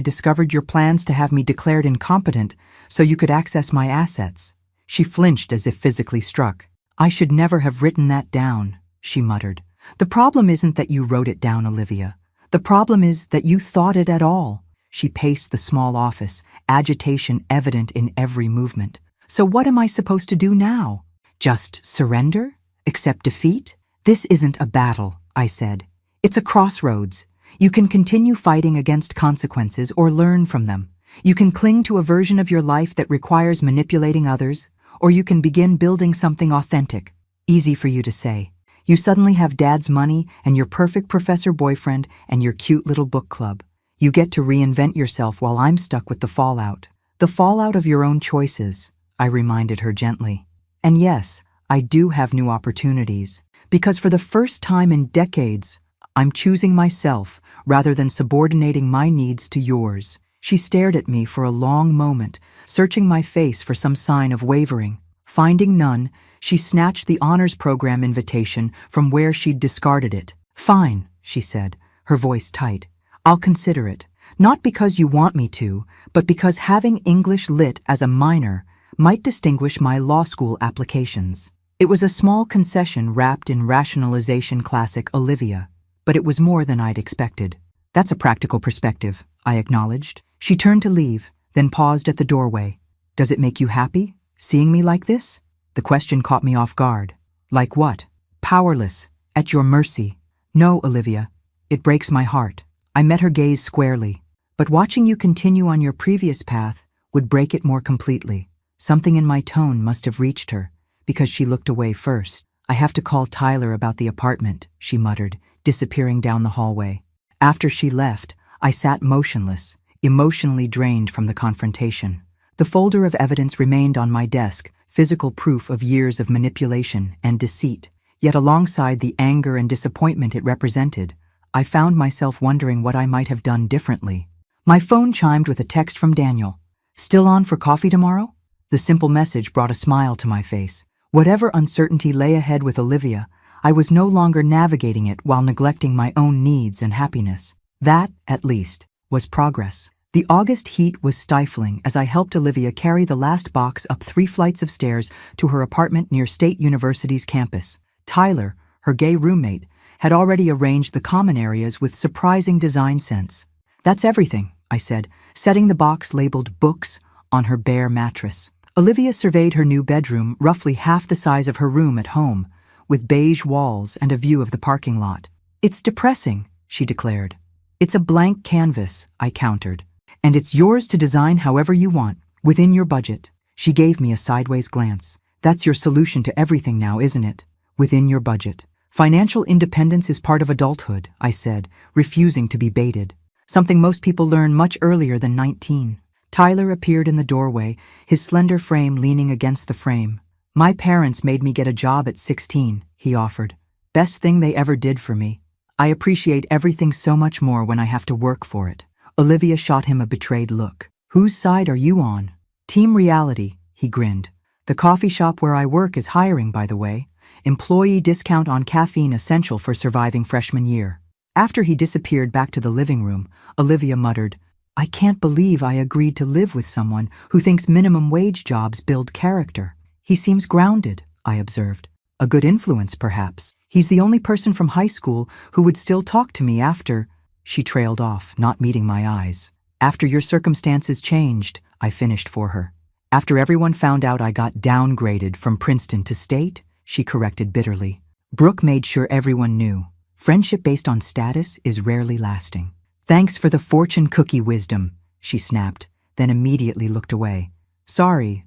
discovered your plans to have me declared incompetent so you could access my assets." She flinched as if physically struck. "I should never have written that down," she muttered. "The problem isn't that you wrote it down, Olivia. The problem is that you thought it at all." She paced the small office, agitation evident in every movement. "So what am I supposed to do now? Just surrender? Accept defeat?" "This isn't a battle," I said. "It's a crossroads. You can continue fighting against consequences or learn from them. You can cling to a version of your life that requires manipulating others, or you can begin building something authentic." Easy for you to say. You suddenly have Dad's money and your perfect professor boyfriend and your cute little book club. You get to reinvent yourself while I'm stuck with the fallout. The fallout of your own choices, I reminded her gently. And yes, I do have new opportunities, because for the first time in decades, I'm choosing myself rather than subordinating my needs to yours. She stared at me for a long moment, searching my face for some sign of wavering. Finding none, she snatched the honors program invitation from where she'd discarded it. "Fine," she said, her voice tight. "I'll consider it. Not because you want me to, but because having English Lit as a minor might distinguish my law school applications." It was a small concession wrapped in rationalization classic Olivia, but it was more than I'd expected. "That's a practical perspective," I acknowledged. She turned to leave, then paused at the doorway. "Does it make you happy, seeing me like this?" The question caught me off guard. "Like what?" "Powerless, at your mercy." "No, Olivia, it breaks my heart." I met her gaze squarely. "But watching you continue on your previous path would break it more completely." Something in my tone must have reached her, because she looked away first. "I have to call Tyler about the apartment," she muttered, disappearing down the hallway. After she left, I sat motionless, emotionally drained from the confrontation. The folder of evidence remained on my desk, physical proof of years of manipulation and deceit. Yet alongside the anger and disappointment it represented, I found myself wondering what I might have done differently. My phone chimed with a text from Daniel. "Still on for coffee tomorrow?" The simple message brought a smile to my face. Whatever uncertainty lay ahead with Olivia, I was no longer navigating it while neglecting my own needs and happiness. That, at least, was progress. The August heat was stifling as I helped Olivia carry the last box up 3 flights of stairs to her apartment near State University's campus. Tyler, her gay roommate, had already arranged the common areas with surprising design sense. "That's everything," I said, setting the box labeled books on her bare mattress. Olivia surveyed her new bedroom, roughly half the size of her room at home, with beige walls and a view of the parking lot. "It's depressing," she declared. "It's a blank canvas," I countered. "And it's yours to design however you want, within your budget." She gave me a sideways glance. "That's your solution to everything now, isn't it? Within your budget." "Financial independence is part of adulthood," I said, refusing to be baited. "Something most people learn much earlier than 19. Tyler appeared in the doorway, his slender frame leaning against the frame. "My parents made me get a job at 16, he offered. "Best thing they ever did for me. I appreciate everything so much more when I have to work for it." Olivia shot him a betrayed look. "Whose side are you on?" "Team Reality," he grinned. "The coffee shop where I work is hiring, by the way. Employee discount on caffeine essential for surviving freshman year." After he disappeared back to the living room, Olivia muttered, "I can't believe I agreed to live with someone who thinks minimum wage jobs build character." "He seems grounded," I observed. "A good influence, perhaps. He's the only person from high school who would still talk to me after—" She trailed off, not meeting my eyes. "After your circumstances changed," I finished for her. "After everyone found out I got downgraded from Princeton to State," she corrected bitterly. "Brooke made sure everyone knew. Friendship based on status is rarely lasting." "Thanks for the fortune cookie wisdom," she snapped, then immediately looked away. "Sorry,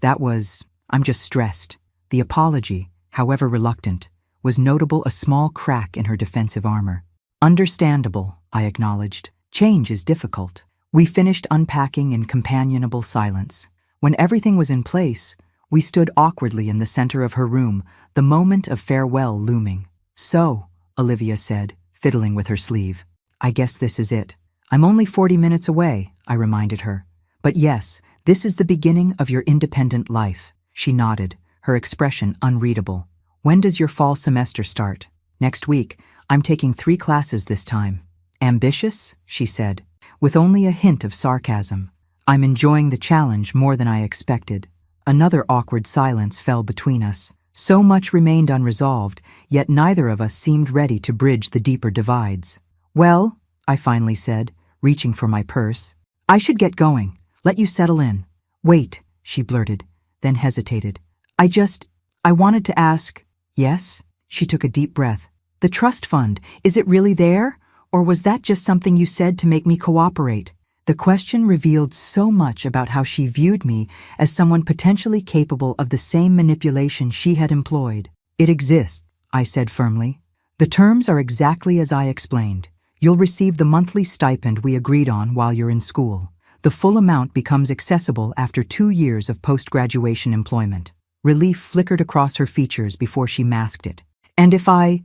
I'm just stressed." The apology, however reluctant, was notable a small crack in her defensive armor. "Understandable," I acknowledged. "Change is difficult." We finished unpacking in companionable silence. When everything was in place, we stood awkwardly in the center of her room, the moment of farewell looming. "So," Olivia said, fiddling with her sleeve, "I guess this is it." "I'm only 40 minutes away," I reminded her. "But yes, this is the beginning of your independent life." She nodded, her expression unreadable. "When does your fall semester start?" "Next week. I'm taking 3 classes this time." "Ambitious?" she said. with only a hint of sarcasm. I'm enjoying the challenge more than I expected. Another awkward silence fell between us. So much remained unresolved, yet neither of us seemed ready to bridge the deeper divides. Well, I finally said, reaching for my purse. I should get going. Let you settle in. Wait, she blurted, then hesitated. I wanted to ask. Yes? She took a deep breath. The trust fund, is it really there? Or was that just something you said to make me cooperate? The question revealed so much about how she viewed me as someone potentially capable of the same manipulation she had employed. It exists, I said firmly. The terms are exactly as I explained. You'll receive the monthly stipend we agreed on while you're in school. The full amount becomes accessible after 2 years of post-graduation employment. Relief flickered across her features before she masked it. And if I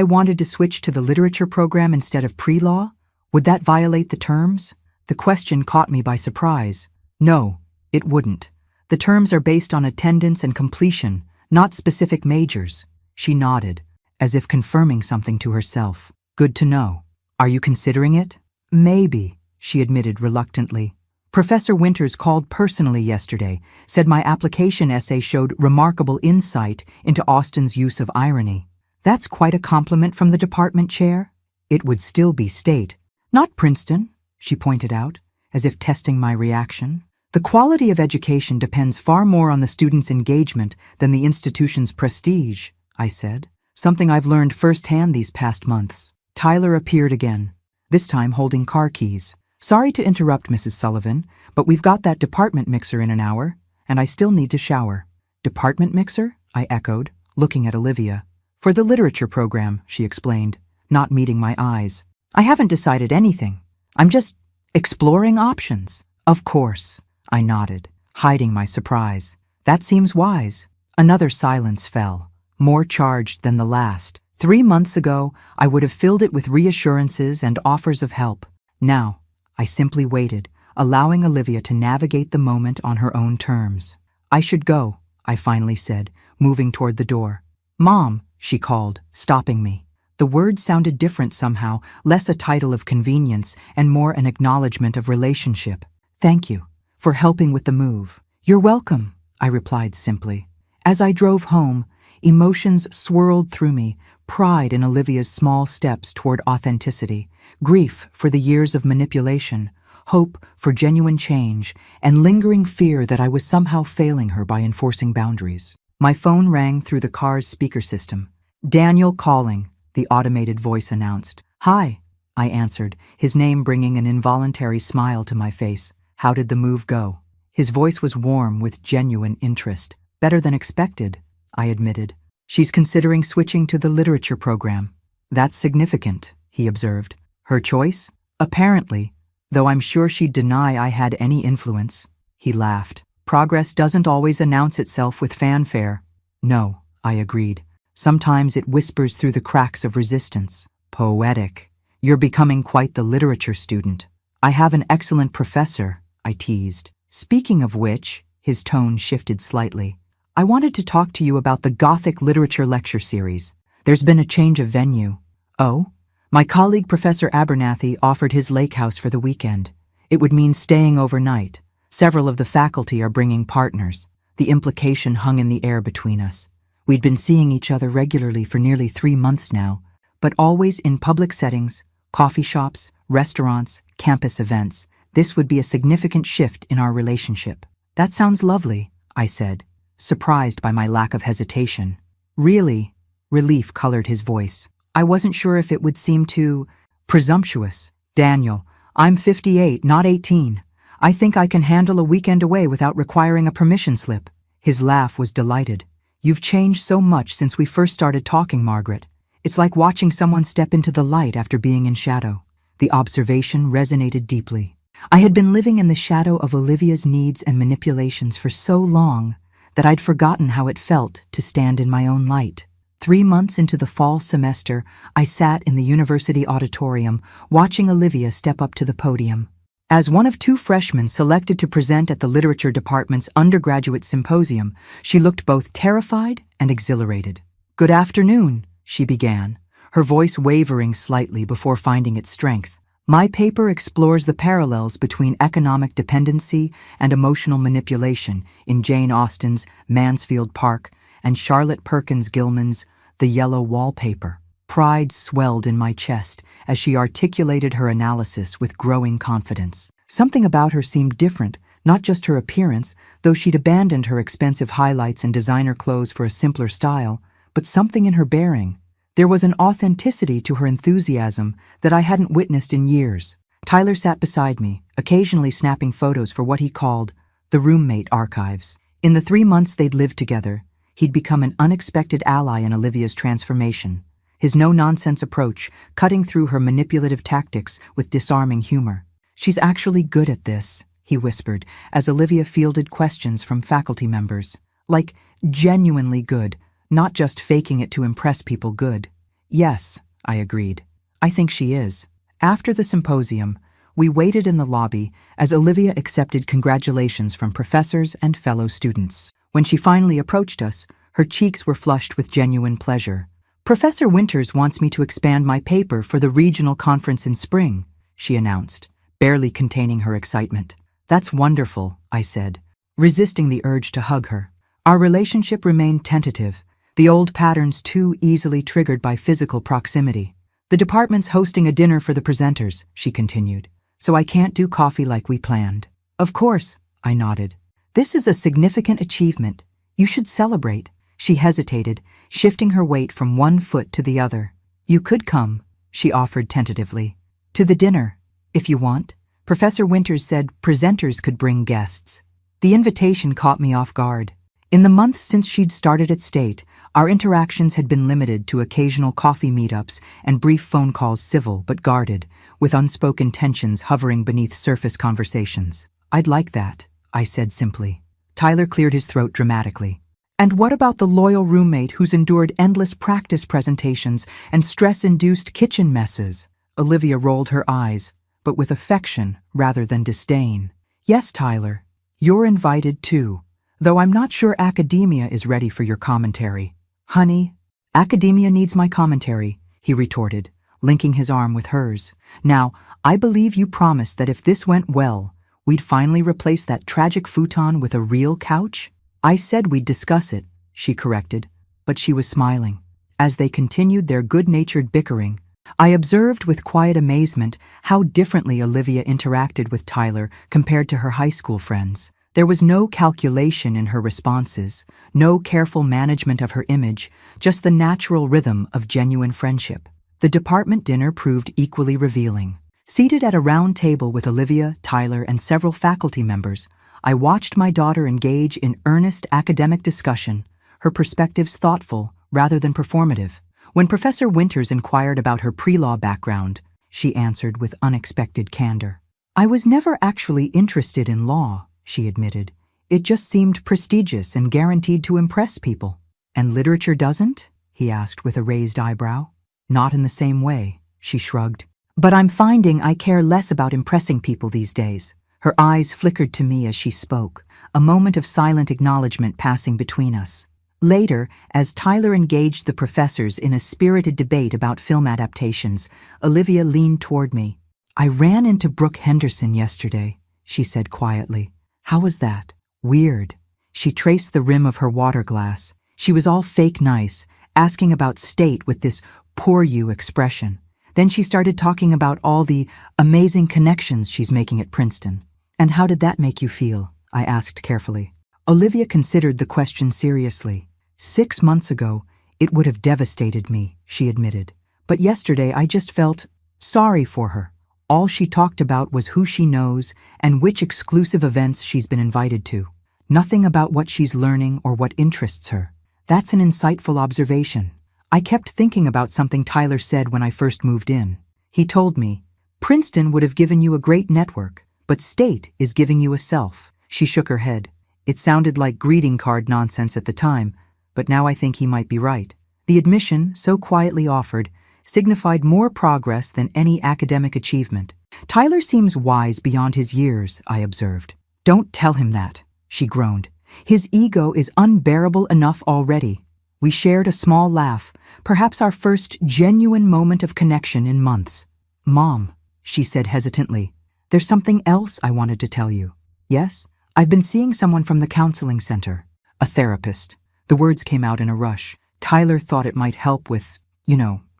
wanted to switch to the literature program instead of pre-law, would that violate the terms? The question caught me by surprise. No, it wouldn't. The terms are based on attendance and completion, not specific majors. She nodded, as if confirming something to herself. Good to know. Are you considering it? Maybe, she admitted reluctantly. Professor Winters called personally yesterday, said my application essay showed remarkable insight into Austen's use of irony. That's quite a compliment from the department chair. It would still be state, not Princeton, she pointed out, as if testing my reaction. The quality of education depends far more on the student's engagement than the institution's prestige, I said, something I've learned firsthand these past months. Tyler appeared again, this time holding car keys. Sorry to interrupt, Mrs. Sullivan, but we've got that department mixer in an hour, and I still need to shower. Department mixer? I echoed, looking at Olivia. For the literature program, she explained, not meeting my eyes. I haven't decided anything. I'm just exploring options. Of course, I nodded, hiding my surprise. That seems wise. Another silence fell, more charged than the last. 3 months ago, I would have filled it with reassurances and offers of help. Now, I simply waited, allowing Olivia to navigate the moment on her own terms. I should go, I finally said, moving toward the door. Mom, she called, stopping me. The word sounded different somehow, less a title of convenience and more an acknowledgement of relationship. Thank you for helping with the move. You're welcome, I replied simply. As I drove home, emotions swirled through me, pride in Olivia's small steps toward authenticity, grief for the years of manipulation, hope for genuine change, and lingering fear that I was somehow failing her by enforcing boundaries. My phone rang through the car's speaker system. Daniel calling, the automated voice announced. Hi, I answered, his name bringing an involuntary smile to my face. How did the move go? His voice was warm with genuine interest. Better than expected, I admitted. She's considering switching to the literature program. That's significant, he observed. Her choice? Apparently, though I'm sure she'd deny I had any influence. He laughed. Progress doesn't always announce itself with fanfare. No, I agreed. Sometimes it whispers through the cracks of resistance. Poetic. You're becoming quite the literature student. I have an excellent professor, I teased. Speaking of which, his tone shifted slightly. I wanted to talk to you about the Gothic Literature Lecture Series. There's been a change of venue. Oh? My colleague Professor Abernathy offered his lake house for the weekend. It would mean staying overnight. Several of the faculty are bringing partners. The implication hung in the air between us. We'd been seeing each other regularly for nearly 3 months now, but always in public settings, coffee shops, restaurants, campus events. This would be a significant shift in our relationship. That sounds lovely, I said, surprised by my lack of hesitation. Really? Relief colored his voice. I wasn't sure if it would seem too presumptuous. Daniel, I'm 58, not 18. I think I can handle a weekend away without requiring a permission slip. His laugh was delighted. You've changed so much since we first started talking, Margaret. It's like watching someone step into the light after being in shadow. The observation resonated deeply. I had been living in the shadow of Olivia's needs and manipulations for so long that I'd forgotten how it felt to stand in my own light. 3 months into the fall semester, I sat in the university auditorium watching Olivia step up to the podium. As one of 2 freshmen selected to present at the literature department's undergraduate symposium, she looked both terrified and exhilarated. Good afternoon, she began, her voice wavering slightly before finding its strength. My paper explores the parallels between economic dependency and emotional manipulation in Jane Austen's Mansfield Park and Charlotte Perkins Gilman's The Yellow Wallpaper. Pride swelled in my chest as she articulated her analysis with growing confidence. Something about her seemed different, not just her appearance, though she'd abandoned her expensive highlights and designer clothes for a simpler style, but something in her bearing. There was an authenticity to her enthusiasm that I hadn't witnessed in years. Tyler sat beside me, occasionally snapping photos for what he called the roommate archives. In the 3 months they'd lived together, he'd become an unexpected ally in Olivia's transformation. His no-nonsense approach, cutting through her manipulative tactics with disarming humor. "She's actually good at this," he whispered, as Olivia fielded questions from faculty members. Like, genuinely good, not just faking it to impress people good. "Yes," I agreed. "I think she is." After the symposium, we waited in the lobby as Olivia accepted congratulations from professors and fellow students. When she finally approached us, her cheeks were flushed with genuine pleasure. "Professor Winters wants me to expand my paper for the regional conference in spring," she announced, barely containing her excitement. "That's wonderful," I said, resisting the urge to hug her. Our relationship remained tentative, the old patterns too easily triggered by physical proximity. "The department's hosting a dinner for the presenters," she continued, "so I can't do coffee like we planned." "Of course," I nodded. "This is a significant achievement. You should celebrate." She hesitated, shifting her weight from one foot to the other. "You could come," she offered tentatively. "To the dinner, if you want." Professor Winters said presenters could bring guests. The invitation caught me off guard. In the months since she'd started at State, our interactions had been limited to occasional coffee meetups and brief phone calls, civil but guarded, with unspoken tensions hovering beneath surface conversations. "I'd like that," I said simply. Tyler cleared his throat dramatically. "And what about the loyal roommate who's endured endless practice presentations and stress-induced kitchen messes?" Olivia rolled her eyes, but with affection rather than disdain. "Yes, Tyler, you're invited too, though I'm not sure academia is ready for your commentary." "Honey, academia needs my commentary," he retorted, linking his arm with hers. "Now, I believe you promised that if this went well, we'd finally replace that tragic futon with a real couch?" "I said we'd discuss it," she corrected, but she was smiling. As they continued their good-natured bickering, I observed with quiet amazement how differently Olivia interacted with Tyler compared to her high school friends. There was no calculation in her responses, no careful management of her image, just the natural rhythm of genuine friendship. The department dinner proved equally revealing. Seated at a round table with Olivia, Tyler, and several faculty members, I watched my daughter engage in earnest academic discussion, her perspectives thoughtful rather than performative. When Professor Winters inquired about her pre-law background, she answered with unexpected candor. "I was never actually interested in law," she admitted. "It just seemed prestigious and guaranteed to impress people." "And literature doesn't?" he asked with a raised eyebrow. "Not in the same way," she shrugged. "But I'm finding I care less about impressing people these days." Her eyes flickered to me as she spoke, a moment of silent acknowledgement passing between us. Later, as Tyler engaged the professors in a spirited debate about film adaptations, Olivia leaned toward me. "I ran into Brooke Henderson yesterday," she said quietly. "How was that?" "Weird." She traced the rim of her water glass. She was all fake nice, asking about State with this poor you expression. Then she started talking about all the amazing connections she's making at Princeton. "And how did that make you feel?" I asked carefully. Olivia considered the question seriously. 6 months ago, it would have devastated me, she admitted. But yesterday I just felt sorry for her. All she talked about was who she knows and which exclusive events she's been invited to. Nothing about what she's learning or what interests her. That's an insightful observation. I kept thinking about something Tyler said when I first moved in. He told me, "Princeton would have given you a great network, but State is giving you a self." She shook her head. It sounded like greeting card nonsense at the time, but now I think he might be right. The admission, so quietly offered, signified more progress than any academic achievement. "Tyler seems wise beyond his years," I observed. "Don't tell him that," she groaned. "His ego is unbearable enough already." We shared a small laugh, perhaps our first genuine moment of connection in months. "Mom," she said hesitantly. There's something else I wanted to tell you. Yes? I've been seeing someone from the counseling center. A therapist. The words came out in a rush. Tyler thought it might help with,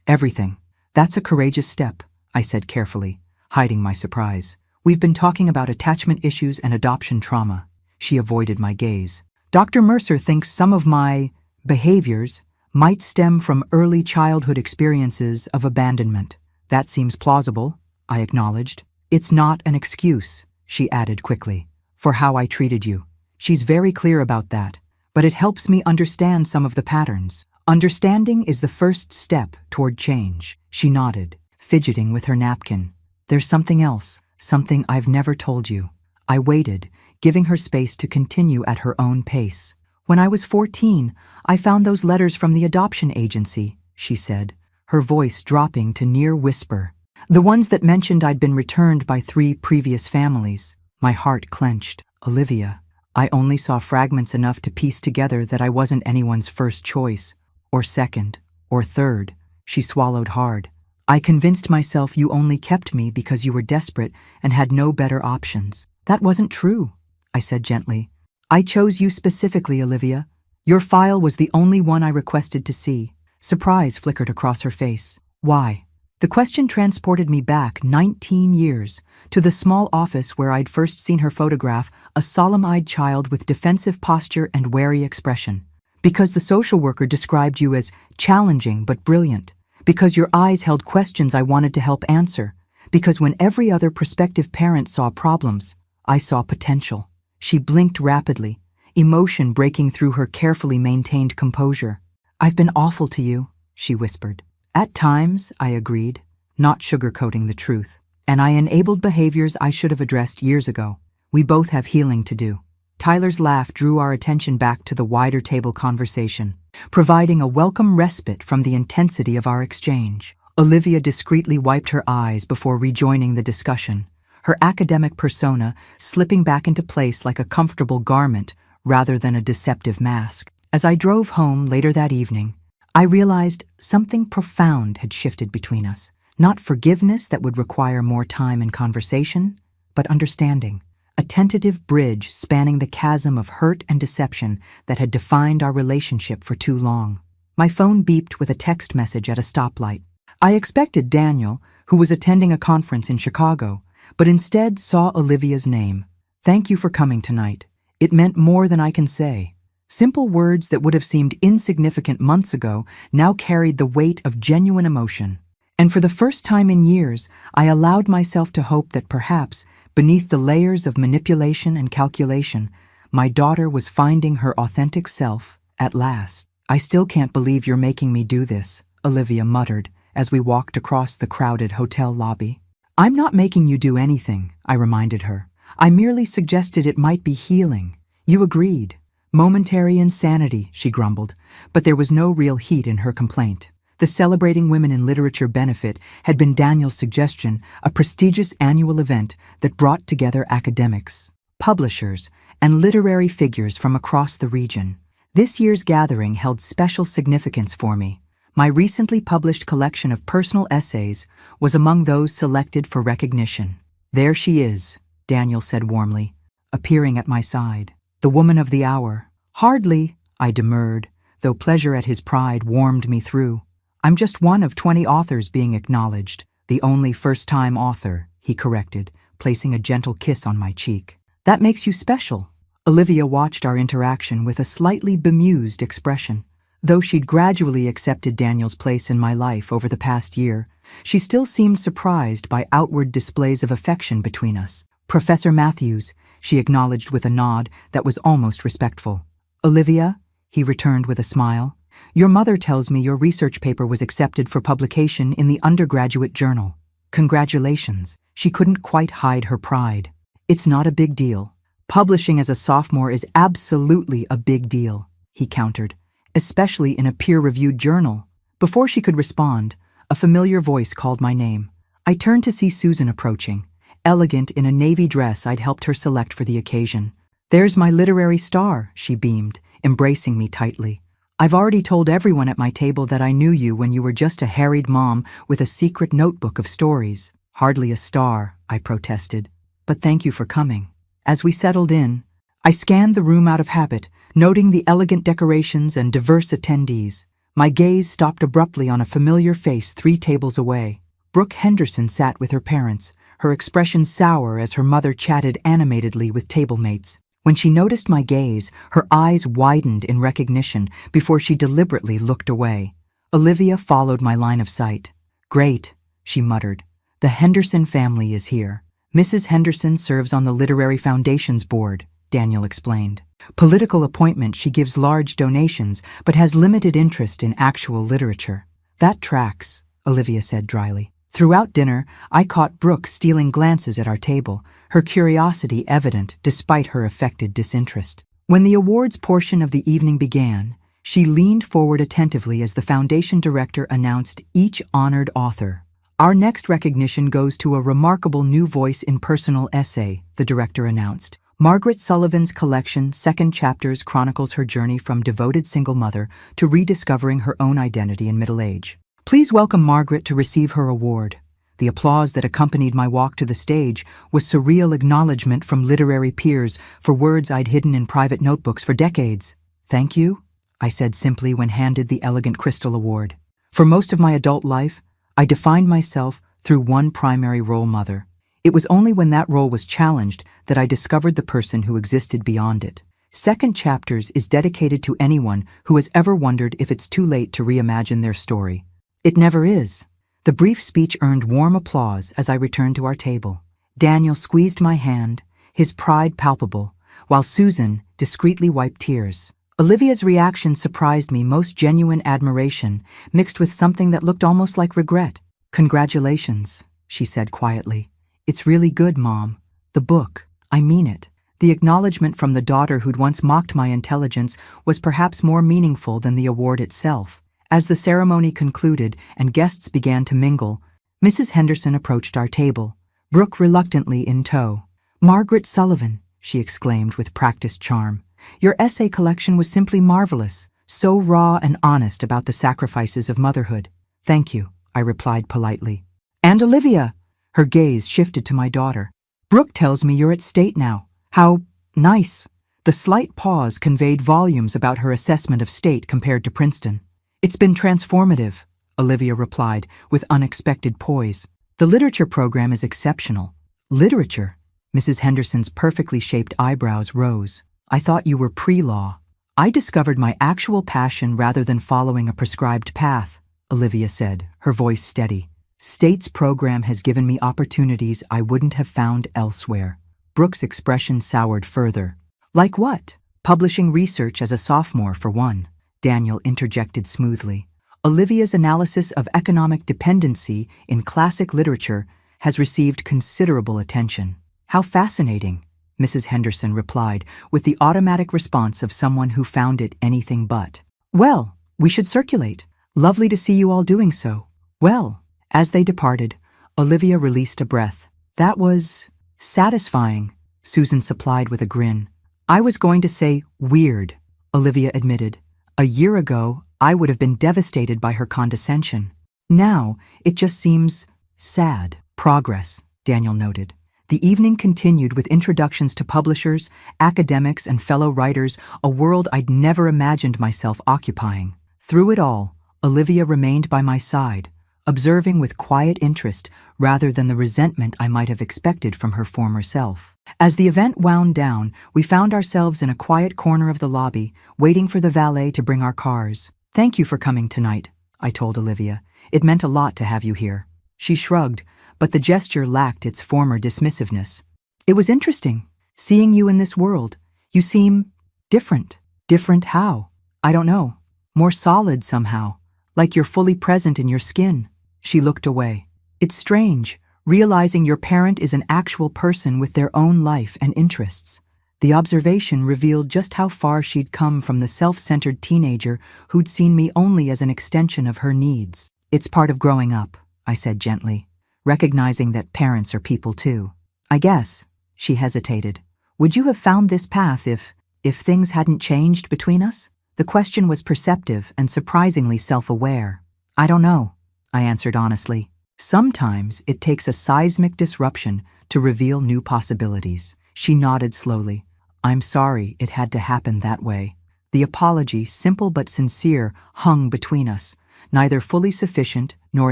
everything. That's a courageous step, I said carefully, hiding my surprise. We've been talking about attachment issues and adoption trauma. She avoided my gaze. Dr. Mercer thinks some of my behaviors might stem from early childhood experiences of abandonment. That seems plausible, I acknowledged. It's not an excuse, she added quickly, for how I treated you. She's very clear about that, but it helps me understand some of the patterns. Understanding is the first step toward change. She nodded, fidgeting with her napkin. There's something else, something I've never told you. I waited, giving her space to continue at her own pace. When I was 14, I found those letters from the adoption agency, she said, her voice dropping to near whisper. The ones that mentioned I'd been returned by 3 previous families. My heart clenched. Olivia. I only saw fragments enough to piece together that I wasn't anyone's first choice, or second, or third. She swallowed hard. I convinced myself you only kept me because you were desperate and had no better options. That wasn't true, I said gently. I chose you specifically, Olivia. Your file was the only one I requested to see. Surprise flickered across her face. Why? The question transported me back 19 years, to the small office where I'd first seen her photograph, a solemn-eyed child with defensive posture and wary expression. Because the social worker described you as challenging but brilliant. Because your eyes held questions I wanted to help answer. Because when every other prospective parent saw problems, I saw potential. She blinked rapidly, emotion breaking through her carefully maintained composure. I've been awful to you, she whispered. At times, I agreed, not sugarcoating the truth. And I enabled behaviors I should have addressed years ago. We both have healing to do. Tyler's laugh drew our attention back to the wider table conversation, providing a welcome respite from the intensity of our exchange. Olivia discreetly wiped her eyes before rejoining the discussion, her academic persona slipping back into place like a comfortable garment rather than a deceptive mask. As I drove home later that evening, I realized something profound had shifted between us. Not forgiveness that would require more time and conversation, but understanding. A tentative bridge spanning the chasm of hurt and deception that had defined our relationship for too long. My phone beeped with a text message at a stoplight. I expected Daniel, who was attending a conference in Chicago, but instead saw Olivia's name. Thank you for coming tonight. It meant more than I can say. Simple words that would have seemed insignificant months ago now carried the weight of genuine emotion. And for the first time in years, I allowed myself to hope that perhaps, beneath the layers of manipulation and calculation, my daughter was finding her authentic self at last. I still can't believe you're making me do this, Olivia muttered as we walked across the crowded hotel lobby. I'm not making you do anything, I reminded her. I merely suggested it might be healing. You agreed. Momentary insanity, she grumbled, but there was no real heat in her complaint. The Celebrating Women in Literature benefit had been Daniel's suggestion, a prestigious annual event that brought together academics, publishers, and literary figures from across the region. This year's gathering held special significance for me. My recently published collection of personal essays was among those selected for recognition. There she is, Daniel said warmly, appearing at my side. The woman of the hour. Hardly, I demurred, though pleasure at his pride warmed me through. I'm just one of 20 authors being acknowledged, the only first-time author, he corrected, placing a gentle kiss on my cheek. That makes you special. Olivia watched our interaction with a slightly bemused expression. Though she'd gradually accepted Daniel's place in my life over the past year, she still seemed surprised by outward displays of affection between us. Professor Matthews, she acknowledged with a nod that was almost respectful. Olivia, he returned with a smile, your mother tells me your research paper was accepted for publication in the undergraduate journal. Congratulations. She couldn't quite hide her pride. It's not a big deal. Publishing as a sophomore is absolutely a big deal, he countered, especially in a peer-reviewed journal. Before she could respond, a familiar voice called my name. I turned to see Susan approaching, elegant in a navy dress I'd helped her select for the occasion. There's my literary star, she beamed, embracing me tightly. I've already told everyone at my table that I knew you when you were just a harried mom with a secret notebook of stories. Hardly a star, I protested. But thank you for coming. As we settled in, I scanned the room out of habit, noting the elegant decorations and diverse attendees. My gaze stopped abruptly on a familiar face 3 tables away. Brooke Henderson sat with her parents, her expression sour as her mother chatted animatedly with table mates. When she noticed my gaze, her eyes widened in recognition before she deliberately looked away. Olivia followed my line of sight. "Great," she muttered. "The Henderson family is here." "Mrs. Henderson serves on the Literary Foundation's board," Daniel explained. "Political appointment, she gives large donations, but has limited interest in actual literature." "That tracks," Olivia said dryly. Throughout dinner, I caught Brooke stealing glances at our table, her curiosity evident despite her affected disinterest. When the awards portion of the evening began, she leaned forward attentively as the foundation director announced each honored author. "Our next recognition goes to a remarkable new voice in personal essay," the director announced. "Margaret Sullivan's collection, Second Chapters, chronicles her journey from devoted single mother to rediscovering her own identity in middle age. Please welcome Margaret to receive her award." The applause that accompanied my walk to the stage was surreal acknowledgement from literary peers for words I'd hidden in private notebooks for decades. "Thank you," I said simply when handed the elegant crystal award. For most of my adult life, I defined myself through one primary role model. It was only when that role was challenged that I discovered the person who existed beyond it. Second Chapters is dedicated to anyone who has ever wondered if it's too late to reimagine their story. It never is. The brief speech earned warm applause as I returned to our table. Daniel squeezed my hand, his pride palpable, while Susan discreetly wiped tears. Olivia's reaction surprised me, most genuine admiration, mixed with something that looked almost like regret. "Congratulations," she said quietly. "It's really good, Mom. The book. I mean it." The acknowledgement from the daughter who'd once mocked my intelligence was perhaps more meaningful than the award itself. As the ceremony concluded and guests began to mingle, Mrs. Henderson approached our table, Brooke reluctantly in tow. "Margaret Sullivan," she exclaimed with practiced charm, "your essay collection was simply marvelous, so raw and honest about the sacrifices of motherhood." "Thank you," I replied politely. "And Olivia," her gaze shifted to my daughter. "Brooke tells me you're at State now. How nice." The slight pause conveyed volumes about her assessment of State compared to Princeton. "It's been transformative," Olivia replied with unexpected poise. "The literature program is exceptional." "Literature?" Mrs. Henderson's perfectly shaped eyebrows rose. "I thought you were pre-law." "I discovered my actual passion rather than following a prescribed path," Olivia said, her voice steady. "State's program has given me opportunities I wouldn't have found elsewhere." Brooke's expression soured further. "Like what?" "Publishing research as a sophomore, for one," Daniel interjected smoothly. "Olivia's analysis of economic dependency in classic literature has received considerable attention." "How fascinating," Mrs. Henderson replied with the automatic response of someone who found it anything but. "Well, we should circulate. Lovely to see you all doing so." "Well." As they departed, Olivia released a breath. "That was satisfying," Susan supplied with a grin. "I was going to say weird," Olivia admitted. "A year ago, I would have been devastated by her condescension. Now, it just seems sad." "Progress," Daniel noted. The evening continued with introductions to publishers, academics, and fellow writers, a world I'd never imagined myself occupying. Through it all, Olivia remained by my side, observing with quiet interest rather than the resentment I might have expected from her former self. As the event wound down, we found ourselves in a quiet corner of the lobby, waiting for the valet to bring our cars. "Thank you for coming tonight," I told Olivia. "It meant a lot to have you here." She shrugged, but the gesture lacked its former dismissiveness. "It was interesting, seeing you in this world. You seem different." "Different how?" "I don't know. More solid somehow, like you're fully present in your skin." She looked away. "It's strange, realizing your parent is an actual person with their own life and interests." The observation revealed just how far she'd come from the self-centered teenager who'd seen me only as an extension of her needs. "It's part of growing up," I said gently, recognizing that parents are people too. "I guess," she hesitated. "Would you have found this path if things hadn't changed between us?" The question was perceptive and surprisingly self-aware. "I don't know," I answered honestly. Sometimes it takes a seismic disruption to reveal new possibilities. She nodded slowly. I'm sorry it had to happen that way. The apology, simple but sincere, hung between us, neither fully sufficient nor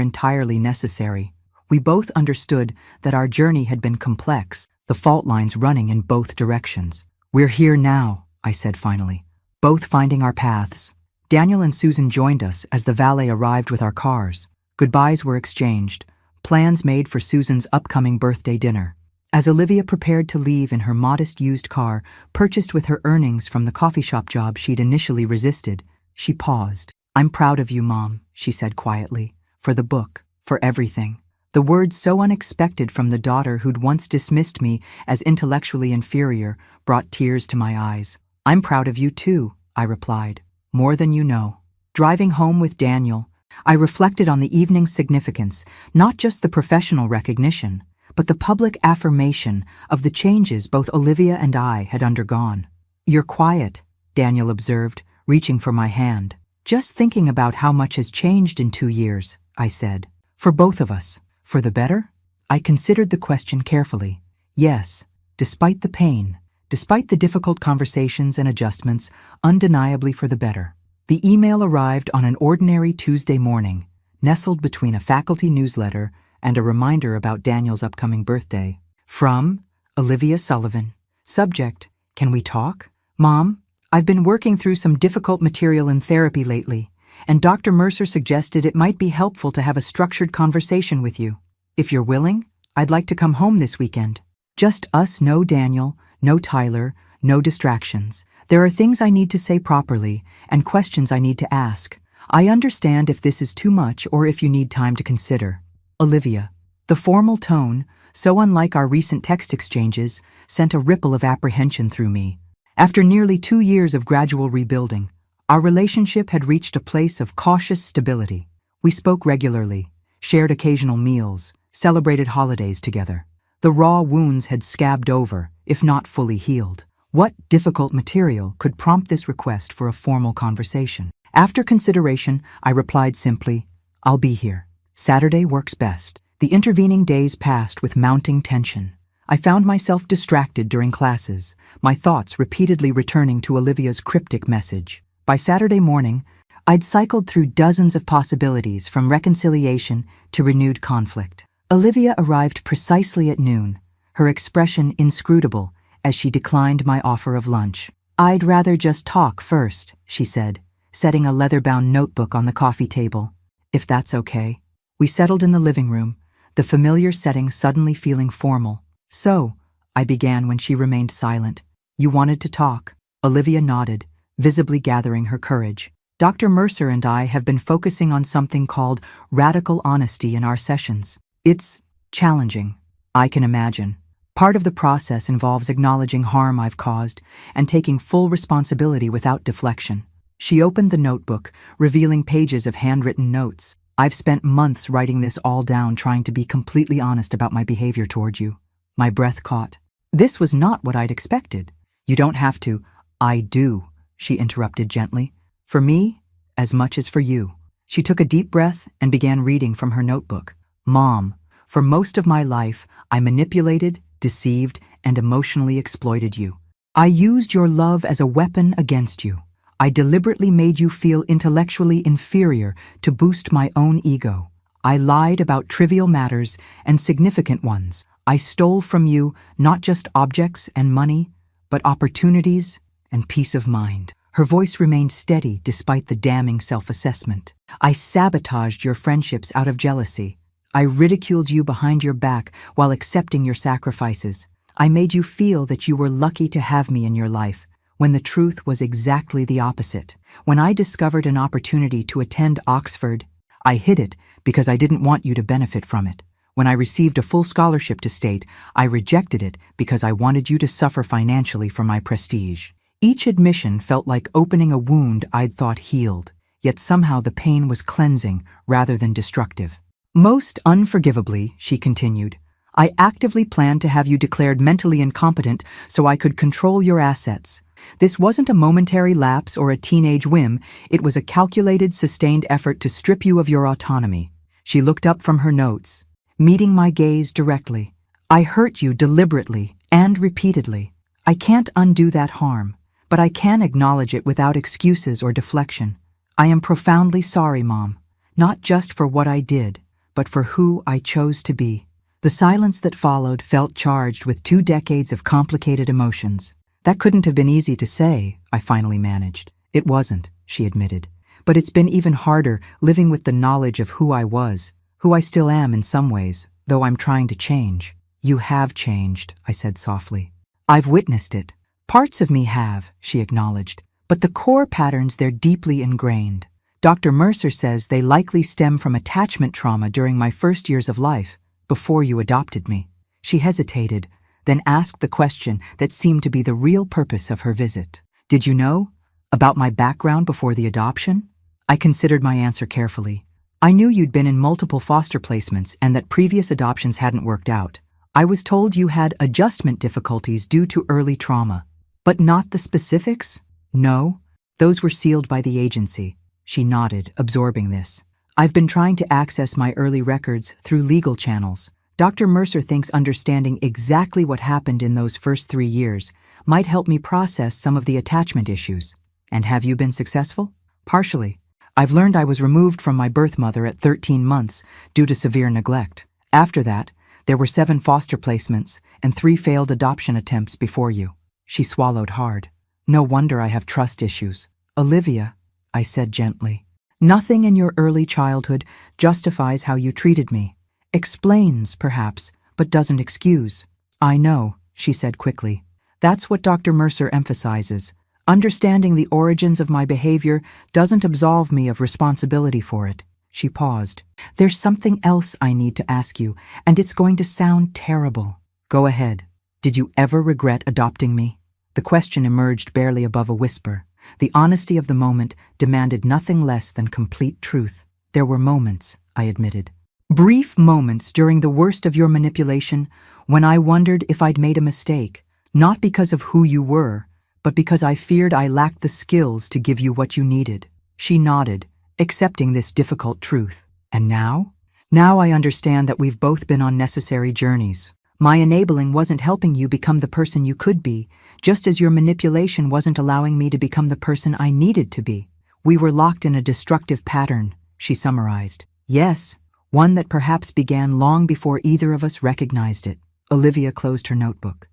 entirely necessary. We both understood that our journey had been complex, the fault lines running in both directions. We're here now, I said finally, both finding our paths. Daniel and Susan joined us as the valet arrived with our cars. Goodbyes were exchanged, plans made for Susan's upcoming birthday dinner. As Olivia prepared to leave in her modest used car, purchased with her earnings from the coffee shop job she'd initially resisted, she paused. I'm proud of you, Mom, she said quietly, for the book, for everything. The words so unexpected from the daughter who'd once dismissed me as intellectually inferior brought tears to my eyes. I'm proud of you too, I replied, more than you know. Driving home with Daniel, I reflected on the evening's significance, not just the professional recognition, but the public affirmation of the changes both Olivia and I had undergone. You're quiet, Daniel observed, reaching for my hand. Just thinking about how much has changed in 2 years, I said. For both of us. For the better? I considered the question carefully. Yes, despite the pain, despite the difficult conversations and adjustments, undeniably for the better. The email arrived on an ordinary Tuesday morning, nestled between a faculty newsletter and a reminder about Daniel's upcoming birthday. From Olivia Sullivan. Subject, can we talk? Mom, I've been working through some difficult material in therapy lately, and Dr. Mercer suggested it might be helpful to have a structured conversation with you. If you're willing, I'd like to come home this weekend. Just us, no Daniel, no Tyler, no distractions. There are things I need to say properly and questions I need to ask. I understand if this is too much or if you need time to consider. Olivia. The formal tone, so unlike our recent text exchanges, sent a ripple of apprehension through me. After nearly 2 years of gradual rebuilding, our relationship had reached a place of cautious stability. We spoke regularly, shared occasional meals, celebrated holidays together. The raw wounds had scabbed over, if not fully healed. What difficult material could prompt this request for a formal conversation? After consideration, I replied simply, I'll be here. Saturday works best. The intervening days passed with mounting tension. I found myself distracted during classes, my thoughts repeatedly returning to Olivia's cryptic message. By Saturday morning, I'd cycled through dozens of possibilities from reconciliation to renewed conflict. Olivia arrived precisely at noon, her expression inscrutable as she declined my offer of lunch. I'd rather just talk first, she said, setting a leather-bound notebook on the coffee table. If that's okay. We settled in the living room, the familiar setting suddenly feeling formal. So, I began when she remained silent. You wanted to talk. Olivia nodded, visibly gathering her courage. Dr. Mercer and I have been focusing on something called radical honesty in our sessions. It's challenging, I can imagine. Part of the process involves acknowledging harm I've caused and taking full responsibility without deflection. She opened the notebook, revealing pages of handwritten notes. I've spent months writing this all down, trying to be completely honest about my behavior toward you. My breath caught. This was not what I'd expected. You don't have to. I do, she interrupted gently. For me, as much as for you. She took a deep breath and began reading from her notebook. Mom, for most of my life, I manipulated, deceived, and emotionally exploited you. I used your love as a weapon against you. I deliberately made you feel intellectually inferior to boost my own ego. I lied about trivial matters and significant ones. I stole from you not just objects and money, but opportunities and peace of mind. Her voice remained steady despite the damning self-assessment. I sabotaged your friendships out of jealousy. I ridiculed you behind your back while accepting your sacrifices. I made you feel that you were lucky to have me in your life, when the truth was exactly the opposite. When I discovered an opportunity to attend Oxford, I hid it because I didn't want you to benefit from it. When I received a full scholarship to State, I rejected it because I wanted you to suffer financially for my prestige. Each admission felt like opening a wound I'd thought healed, yet somehow the pain was cleansing rather than destructive. Most unforgivably, she continued, I actively planned to have you declared mentally incompetent so I could control your assets. This wasn't a momentary lapse or a teenage whim, it was a calculated, sustained effort to strip you of your autonomy. She looked up from her notes, meeting my gaze directly. I hurt you deliberately and repeatedly. I can't undo that harm, but I can acknowledge it without excuses or deflection. I am profoundly sorry, Mom, not just for what I did, but for who I chose to be. The silence that followed felt charged with 2 decades of complicated emotions. That couldn't have been easy to say, I finally managed. It wasn't, she admitted. But it's been even harder living with the knowledge of who I was, who I still am in some ways, though I'm trying to change. You have changed, I said softly. I've witnessed it. Parts of me have, she acknowledged, but the core patterns, they're deeply ingrained. Dr. Mercer says they likely stem from attachment trauma during my first years of life, before you adopted me. She hesitated, then asked the question that seemed to be the real purpose of her visit. Did you know about my background before the adoption? I considered my answer carefully. I knew you'd been in multiple foster placements and that previous adoptions hadn't worked out. I was told you had adjustment difficulties due to early trauma. But not the specifics? No, those were sealed by the agency. She nodded, absorbing this. I've been trying to access my early records through legal channels. Dr. Mercer thinks understanding exactly what happened in those first 3 years might help me process some of the attachment issues. And have you been successful? Partially. I've learned I was removed from my birth mother at 13 months due to severe neglect. After that, there were 7 foster placements and 3 failed adoption attempts before you. She swallowed hard. No wonder I have trust issues. Olivia, I said gently, nothing in your early childhood justifies how you treated me. Explains, perhaps, but doesn't excuse. I know, she said quickly. That's what Dr. Mercer emphasizes. Understanding the origins of my behavior doesn't absolve me of responsibility for it. She paused. There's something else I need to ask you, and it's going to sound terrible. Go ahead. Did you ever regret adopting me? The question emerged barely above a whisper. The honesty of the moment demanded nothing less than complete truth. There were moments, I admitted. Brief moments during the worst of your manipulation when I wondered if I'd made a mistake, not because of who you were, but because I feared I lacked the skills to give you what you needed. She nodded, accepting this difficult truth. And now? Now I understand that we've both been on necessary journeys. My enabling wasn't helping you become the person you could be, just as your manipulation wasn't allowing me to become the person I needed to be. We were locked in a destructive pattern, she summarized. Yes, one that perhaps began long before either of us recognized it. Olivia closed her notebook.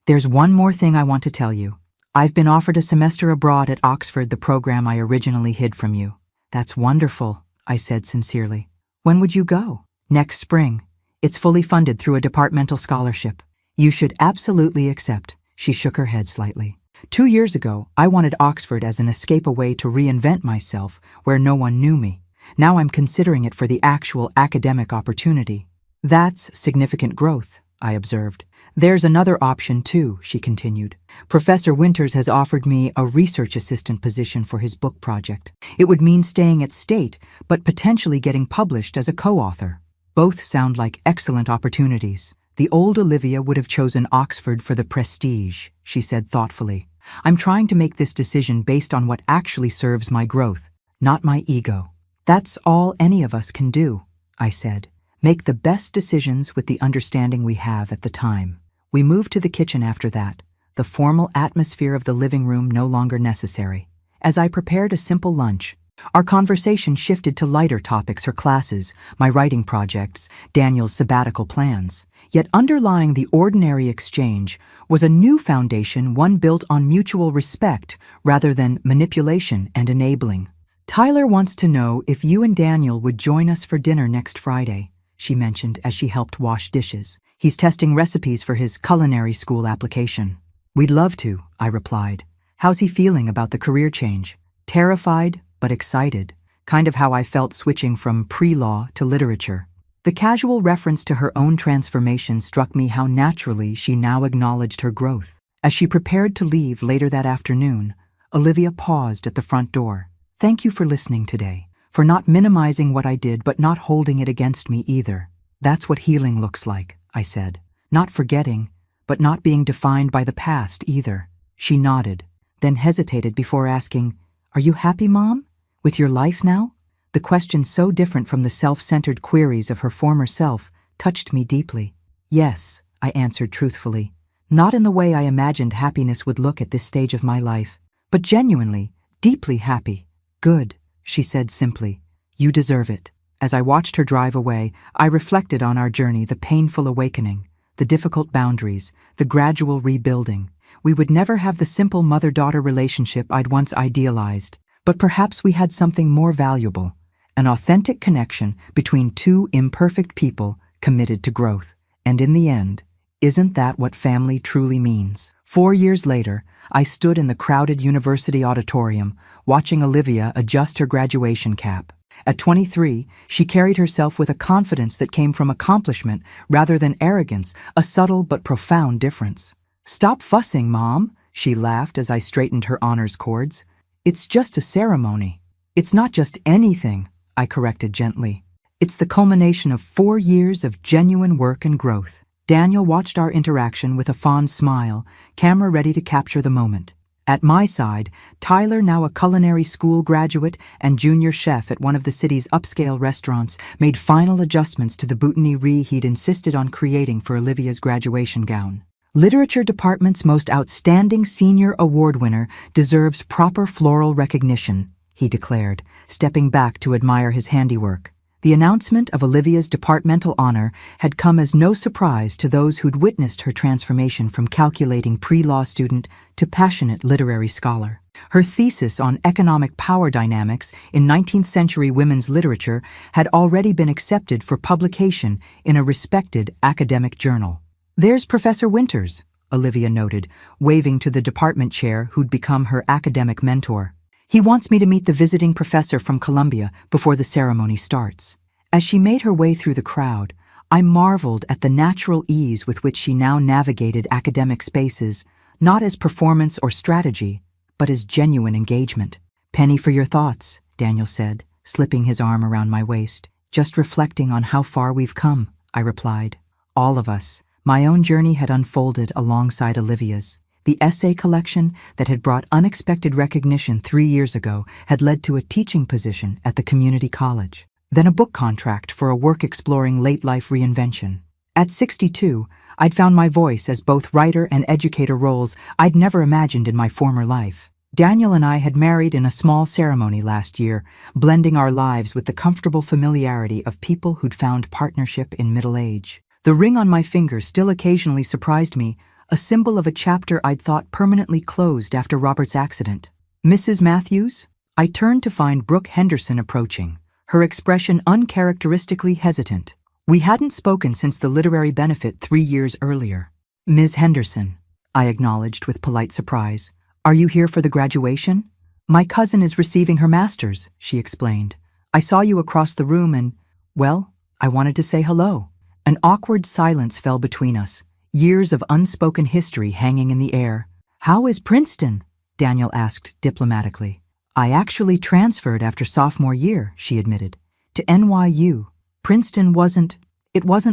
There's one more thing I want to tell you. I've been offered a semester abroad at Oxford, the program I originally hid from you. That's wonderful, I said sincerely. When would you go? Next spring. It's fully funded through a departmental scholarship. You should absolutely accept. She shook her head slightly. 2 years ago, I wanted Oxford as an escape away to reinvent myself where no one knew me. Now I'm considering it for the actual academic opportunity. That's significant growth, I observed. There's another option too, she continued. Professor Winters has offered me a research assistant position for his book project. It would mean staying at State, but potentially getting published as a co-author. Both sound like excellent opportunities. The old Olivia would have chosen Oxford for the prestige, she said thoughtfully. I'm trying to make this decision based on what actually serves my growth, not my ego. That's all any of us can do, I said. Make the best decisions with the understanding we have at the time. We moved to the kitchen after that, the formal atmosphere of the living room no longer necessary. As I prepared a simple lunch, our conversation shifted to lighter topics: her classes, my writing projects, Daniel's sabbatical plans. Yet underlying the ordinary exchange was a new foundation, one built on mutual respect rather than manipulation and enabling. Tyler wants to know if you and Daniel would join us for dinner next Friday, she mentioned as she helped wash dishes. He's testing recipes for his culinary school application. We'd love to, I replied. How's he feeling about the career change? Terrified, but excited, kind of how I felt switching from pre-law to literature. The casual reference to her own transformation struck me how naturally she now acknowledged her growth. As she prepared to leave later that afternoon, Olivia paused at the front door. Thank you for listening today, for not minimizing what I did but not holding it against me either. That's what healing looks like, I said. Not forgetting, but not being defined by the past either. She nodded, then hesitated before asking, Are you happy, Mom? With your life now? The question, so different from the self-centered queries of her former self, touched me deeply. Yes, I answered truthfully. Not in the way I imagined happiness would look at this stage of my life, but genuinely, deeply happy. Good, she said simply. You deserve it. As I watched her drive away, I reflected on our journey, the painful awakening, the difficult boundaries, the gradual rebuilding. We would never have the simple mother-daughter relationship I'd once idealized, but perhaps we had something more valuable, an authentic connection between two imperfect people committed to growth. And in the end, isn't that what family truly means? 4 years later, I stood in the crowded university auditorium, watching Olivia adjust her graduation cap. At 23, she carried herself with a confidence that came from accomplishment rather than arrogance, a subtle but profound difference. "Stop fussing, Mom," she laughed as I straightened her honors cords. "It's just a ceremony." "It's not just anything," I corrected gently. "It's the culmination of 4 years of genuine work and growth." Daniel watched our interaction with a fond smile, camera ready to capture the moment. At my side, Tyler, now a culinary school graduate and junior chef at one of the city's upscale restaurants, made final adjustments to the boutonnierie he'd insisted on creating for Olivia's graduation gown. "Literature department's most outstanding senior award winner deserves proper floral recognition," he declared, stepping back to admire his handiwork. The announcement of Olivia's departmental honor had come as no surprise to those who'd witnessed her transformation from calculating pre-law student to passionate literary scholar. Her thesis on economic power dynamics in 19th century women's literature had already been accepted for publication in a respected academic journal. "There's Professor Winters," Olivia noted, waving to the department chair who'd become her academic mentor. "He wants me to meet the visiting professor from Columbia before the ceremony starts." As she made her way through the crowd, I marveled at the natural ease with which she now navigated academic spaces, not as performance or strategy, but as genuine engagement. "Penny for your thoughts," Daniel said, slipping his arm around my waist. "Just reflecting on how far we've come," I replied. All of us. My own journey had unfolded alongside Olivia's. The essay collection that had brought unexpected recognition 3 years ago had led to a teaching position at the community college, then a book contract for a work exploring late-life reinvention. At 62, I'd found my voice as both writer and educator, roles I'd never imagined in my former life. Daniel and I had married in a small ceremony last year, blending our lives with the comfortable familiarity of people who'd found partnership in middle age. The ring on my finger still occasionally surprised me, a symbol of a chapter I'd thought permanently closed after Robert's accident. "Mrs. Matthews?" I turned to find Brooke Henderson approaching, her expression uncharacteristically hesitant. We hadn't spoken since the literary benefit 3 years earlier. "Ms. Henderson," I acknowledged with polite surprise. "Are you here for the graduation?" "My cousin is receiving her master's," she explained. "I saw you across the room and, well, I wanted to say hello." An awkward silence fell between us, years of unspoken history hanging in the air. "How is Princeton?" Daniel asked diplomatically. "I actually transferred after sophomore year," she admitted, "to NYU. Princeton wasn't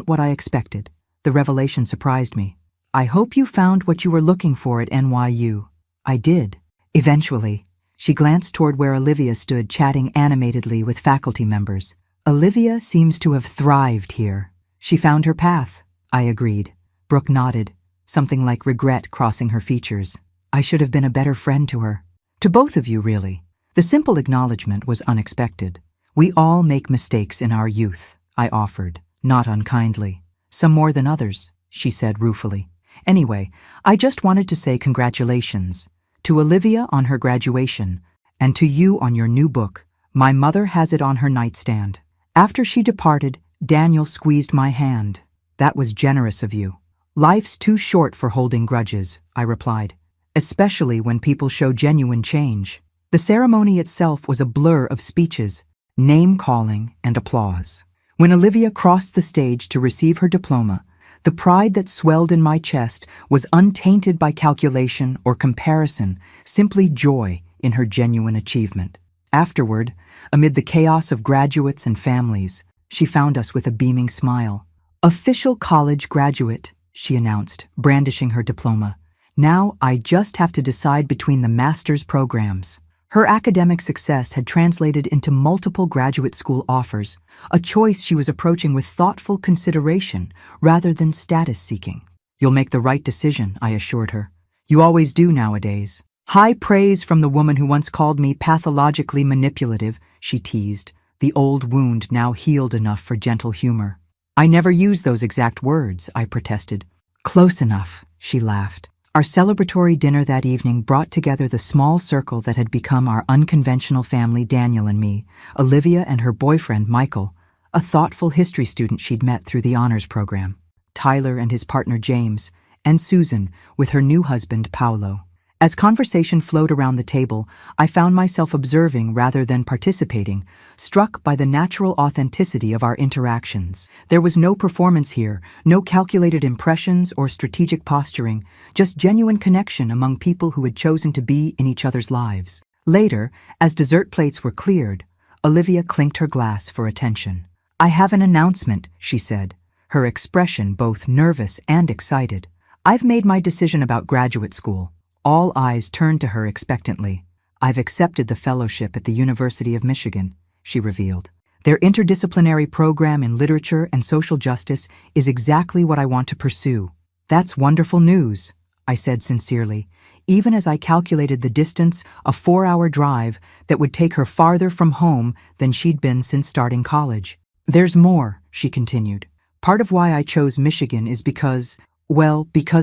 what I expected." The revelation surprised me. "I hope you found what you were looking for at NYU." "I did. Eventually." She glanced toward where Olivia stood chatting animatedly with faculty members. "Olivia seems to have thrived here." "She found her path," I agreed. Brooke nodded, something like regret crossing her features. "I should have been a better friend to her." "To both of you, really." The simple acknowledgement was unexpected. "We all make mistakes in our youth," I offered, not unkindly. "Some more than others," she said ruefully. "Anyway, I just wanted to say congratulations. To Olivia on her graduation, and to you on your new book. My mother has it on her nightstand." After she departed, Daniel squeezed my hand. "That was generous of you." "Life's too short for holding grudges," I replied, "especially when people show genuine change." The ceremony itself was a blur of speeches, name-calling, and applause. When Olivia crossed the stage to receive her diploma, the pride that swelled in my chest was untainted by calculation or comparison, simply joy in her genuine achievement. Afterward, amid the chaos of graduates and families, she found us with a beaming smile. "Official college graduate," she announced, brandishing her diploma. "Now I just have to decide between the master's programs." Her academic success had translated into multiple graduate school offers, a choice she was approaching with thoughtful consideration rather than status seeking. "You'll make the right decision," I assured her. "You always do nowadays." "High praise from the woman who once called me pathologically manipulative," she teased, the old wound now healed enough for gentle humor. "I never used those exact words," I protested. "Close enough," she laughed. Our celebratory dinner that evening brought together the small circle that had become our unconventional family, Daniel and me, Olivia and her boyfriend, Michael, a thoughtful history student she'd met through the honors program, Tyler and his partner, James, and Susan with her new husband, Paolo. As conversation flowed around the table, I found myself observing rather than participating, struck by the natural authenticity of our interactions. There was no performance here, no calculated impressions or strategic posturing, just genuine connection among people who had chosen to be in each other's lives. Later, as dessert plates were cleared, Olivia clinked her glass for attention. "I have an announcement," she said, her expression both nervous and excited. "I've made my decision about graduate school." All eyes turned to her expectantly. "I've accepted the fellowship at the University of Michigan," she revealed. "Their interdisciplinary program in literature and social justice is exactly what I want to pursue." "That's wonderful news," I said sincerely, even as I calculated the distance, a 4-hour drive that would take her farther from home than she'd been since starting college. "There's more," she continued. "Part of why I chose Michigan is because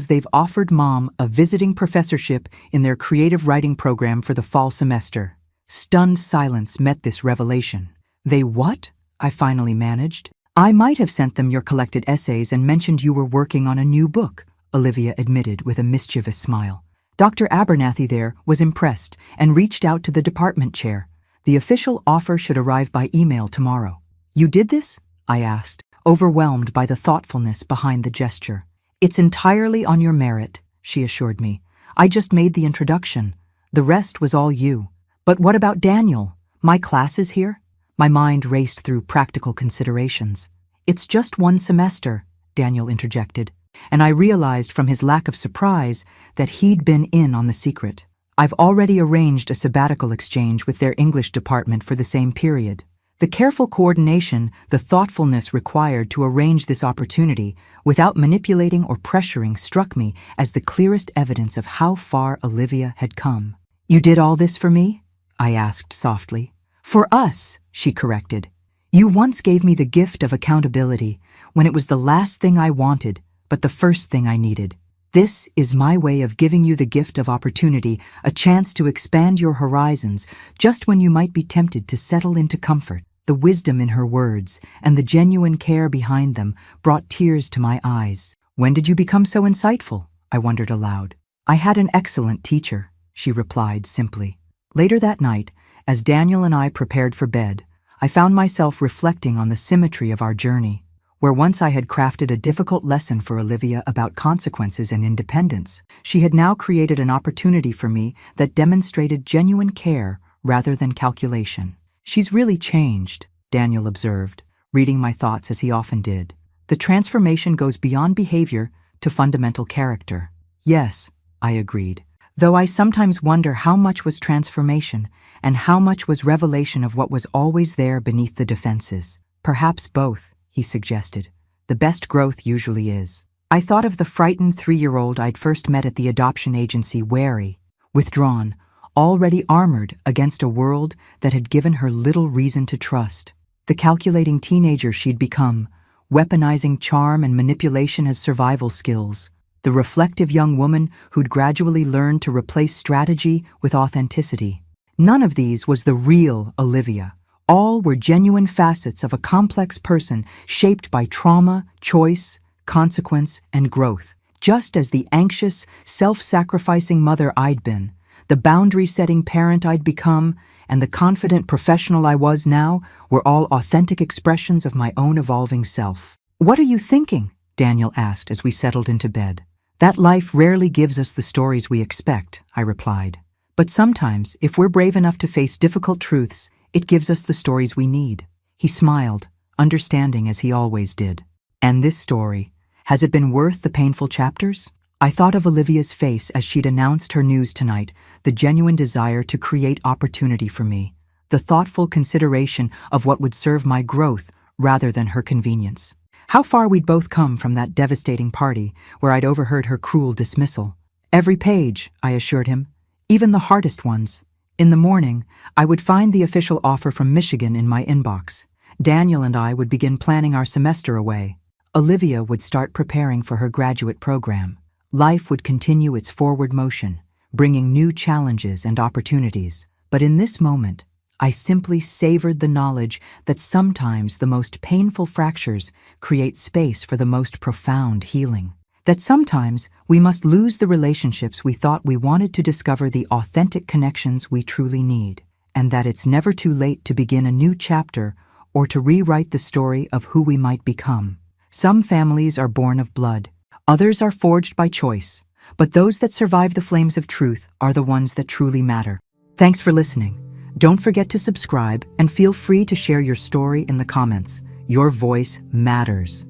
they've offered Mom a visiting professorship in their creative writing program for the fall semester." Stunned silence met this revelation. "They what?" I finally managed. "I might have sent them your collected essays and mentioned you were working on a new book," Olivia admitted with a mischievous smile. "Dr. Abernathy there was impressed and reached out to the department chair. The official offer should arrive by email tomorrow." "You did this?" I asked, overwhelmed by the thoughtfulness behind the gesture. "It's entirely on your merit," she assured me. "I just made the introduction. The rest was all you." "But what about Daniel? My classes here?" My mind raced through practical considerations. "It's just 1 semester," Daniel interjected, and I realized from his lack of surprise that he'd been in on the secret. "I've already arranged a sabbatical exchange with their English department for the same period." The careful coordination, the thoughtfulness required to arrange this opportunity without manipulating or pressuring struck me as the clearest evidence of how far Olivia had come. "You did all this for me?" I asked softly. "For us," she corrected. "You once gave me the gift of accountability when it was the last thing I wanted, but the first thing I needed. This is my way of giving you the gift of opportunity, a chance to expand your horizons just when you might be tempted to settle into comfort." The wisdom in her words and the genuine care behind them brought tears to my eyes. "When did you become so insightful?" I wondered aloud. "I had an excellent teacher," she replied simply. Later that night, as Daniel and I prepared for bed, I found myself reflecting on the symmetry of our journey. Where once I had crafted a difficult lesson for Olivia about consequences and independence, she had now created an opportunity for me that demonstrated genuine care rather than calculation. "She's really changed," Daniel observed, reading my thoughts as he often did. "The transformation goes beyond behavior to fundamental character." "Yes," I agreed, though I sometimes wonder how much was transformation and how much was revelation of what was always there beneath the defenses. "Perhaps both," he suggested. "The best growth usually is." I thought of the frightened 3-year-old I'd first met at the adoption agency, wary, withdrawn, already armored against a world that had given her little reason to trust. The calculating teenager she'd become, weaponizing charm and manipulation as survival skills. The reflective young woman who'd gradually learned to replace strategy with authenticity. None of these was the real Olivia. All were genuine facets of a complex person shaped by trauma, choice, consequence, and growth. Just as the anxious, self-sacrificing mother I'd been, the boundary-setting parent I'd become, and the confident professional I was now were all authentic expressions of my own evolving self. "What are you thinking?" Daniel asked as we settled into bed. "That life rarely gives us the stories we expect," I replied. "But sometimes, if we're brave enough to face difficult truths, it gives us the stories we need." He smiled, understanding as he always did. "And this story, has it been worth the painful chapters?" I thought of Olivia's face as she'd announced her news tonight, the genuine desire to create opportunity for me, the thoughtful consideration of what would serve my growth rather than her convenience. How far we'd both come from that devastating party where I'd overheard her cruel dismissal. Every page, I assured him, even the hardest ones. In the morning, I would find the official offer from Michigan in my inbox. Daniel and I would begin planning our semester away. Olivia would start preparing for her graduate program. Life would continue its forward motion, bringing new challenges and opportunities. But in this moment, I simply savored the knowledge that sometimes the most painful fractures create space for the most profound healing. That sometimes we must lose the relationships we thought we wanted to discover the authentic connections we truly need. And that it's never too late to begin a new chapter or to rewrite the story of who we might become. Some families are born of blood. Others are forged by choice, but those that survive the flames of truth are the ones that truly matter. Thanks for listening. Don't forget to subscribe and feel free to share your story in the comments. Your voice matters.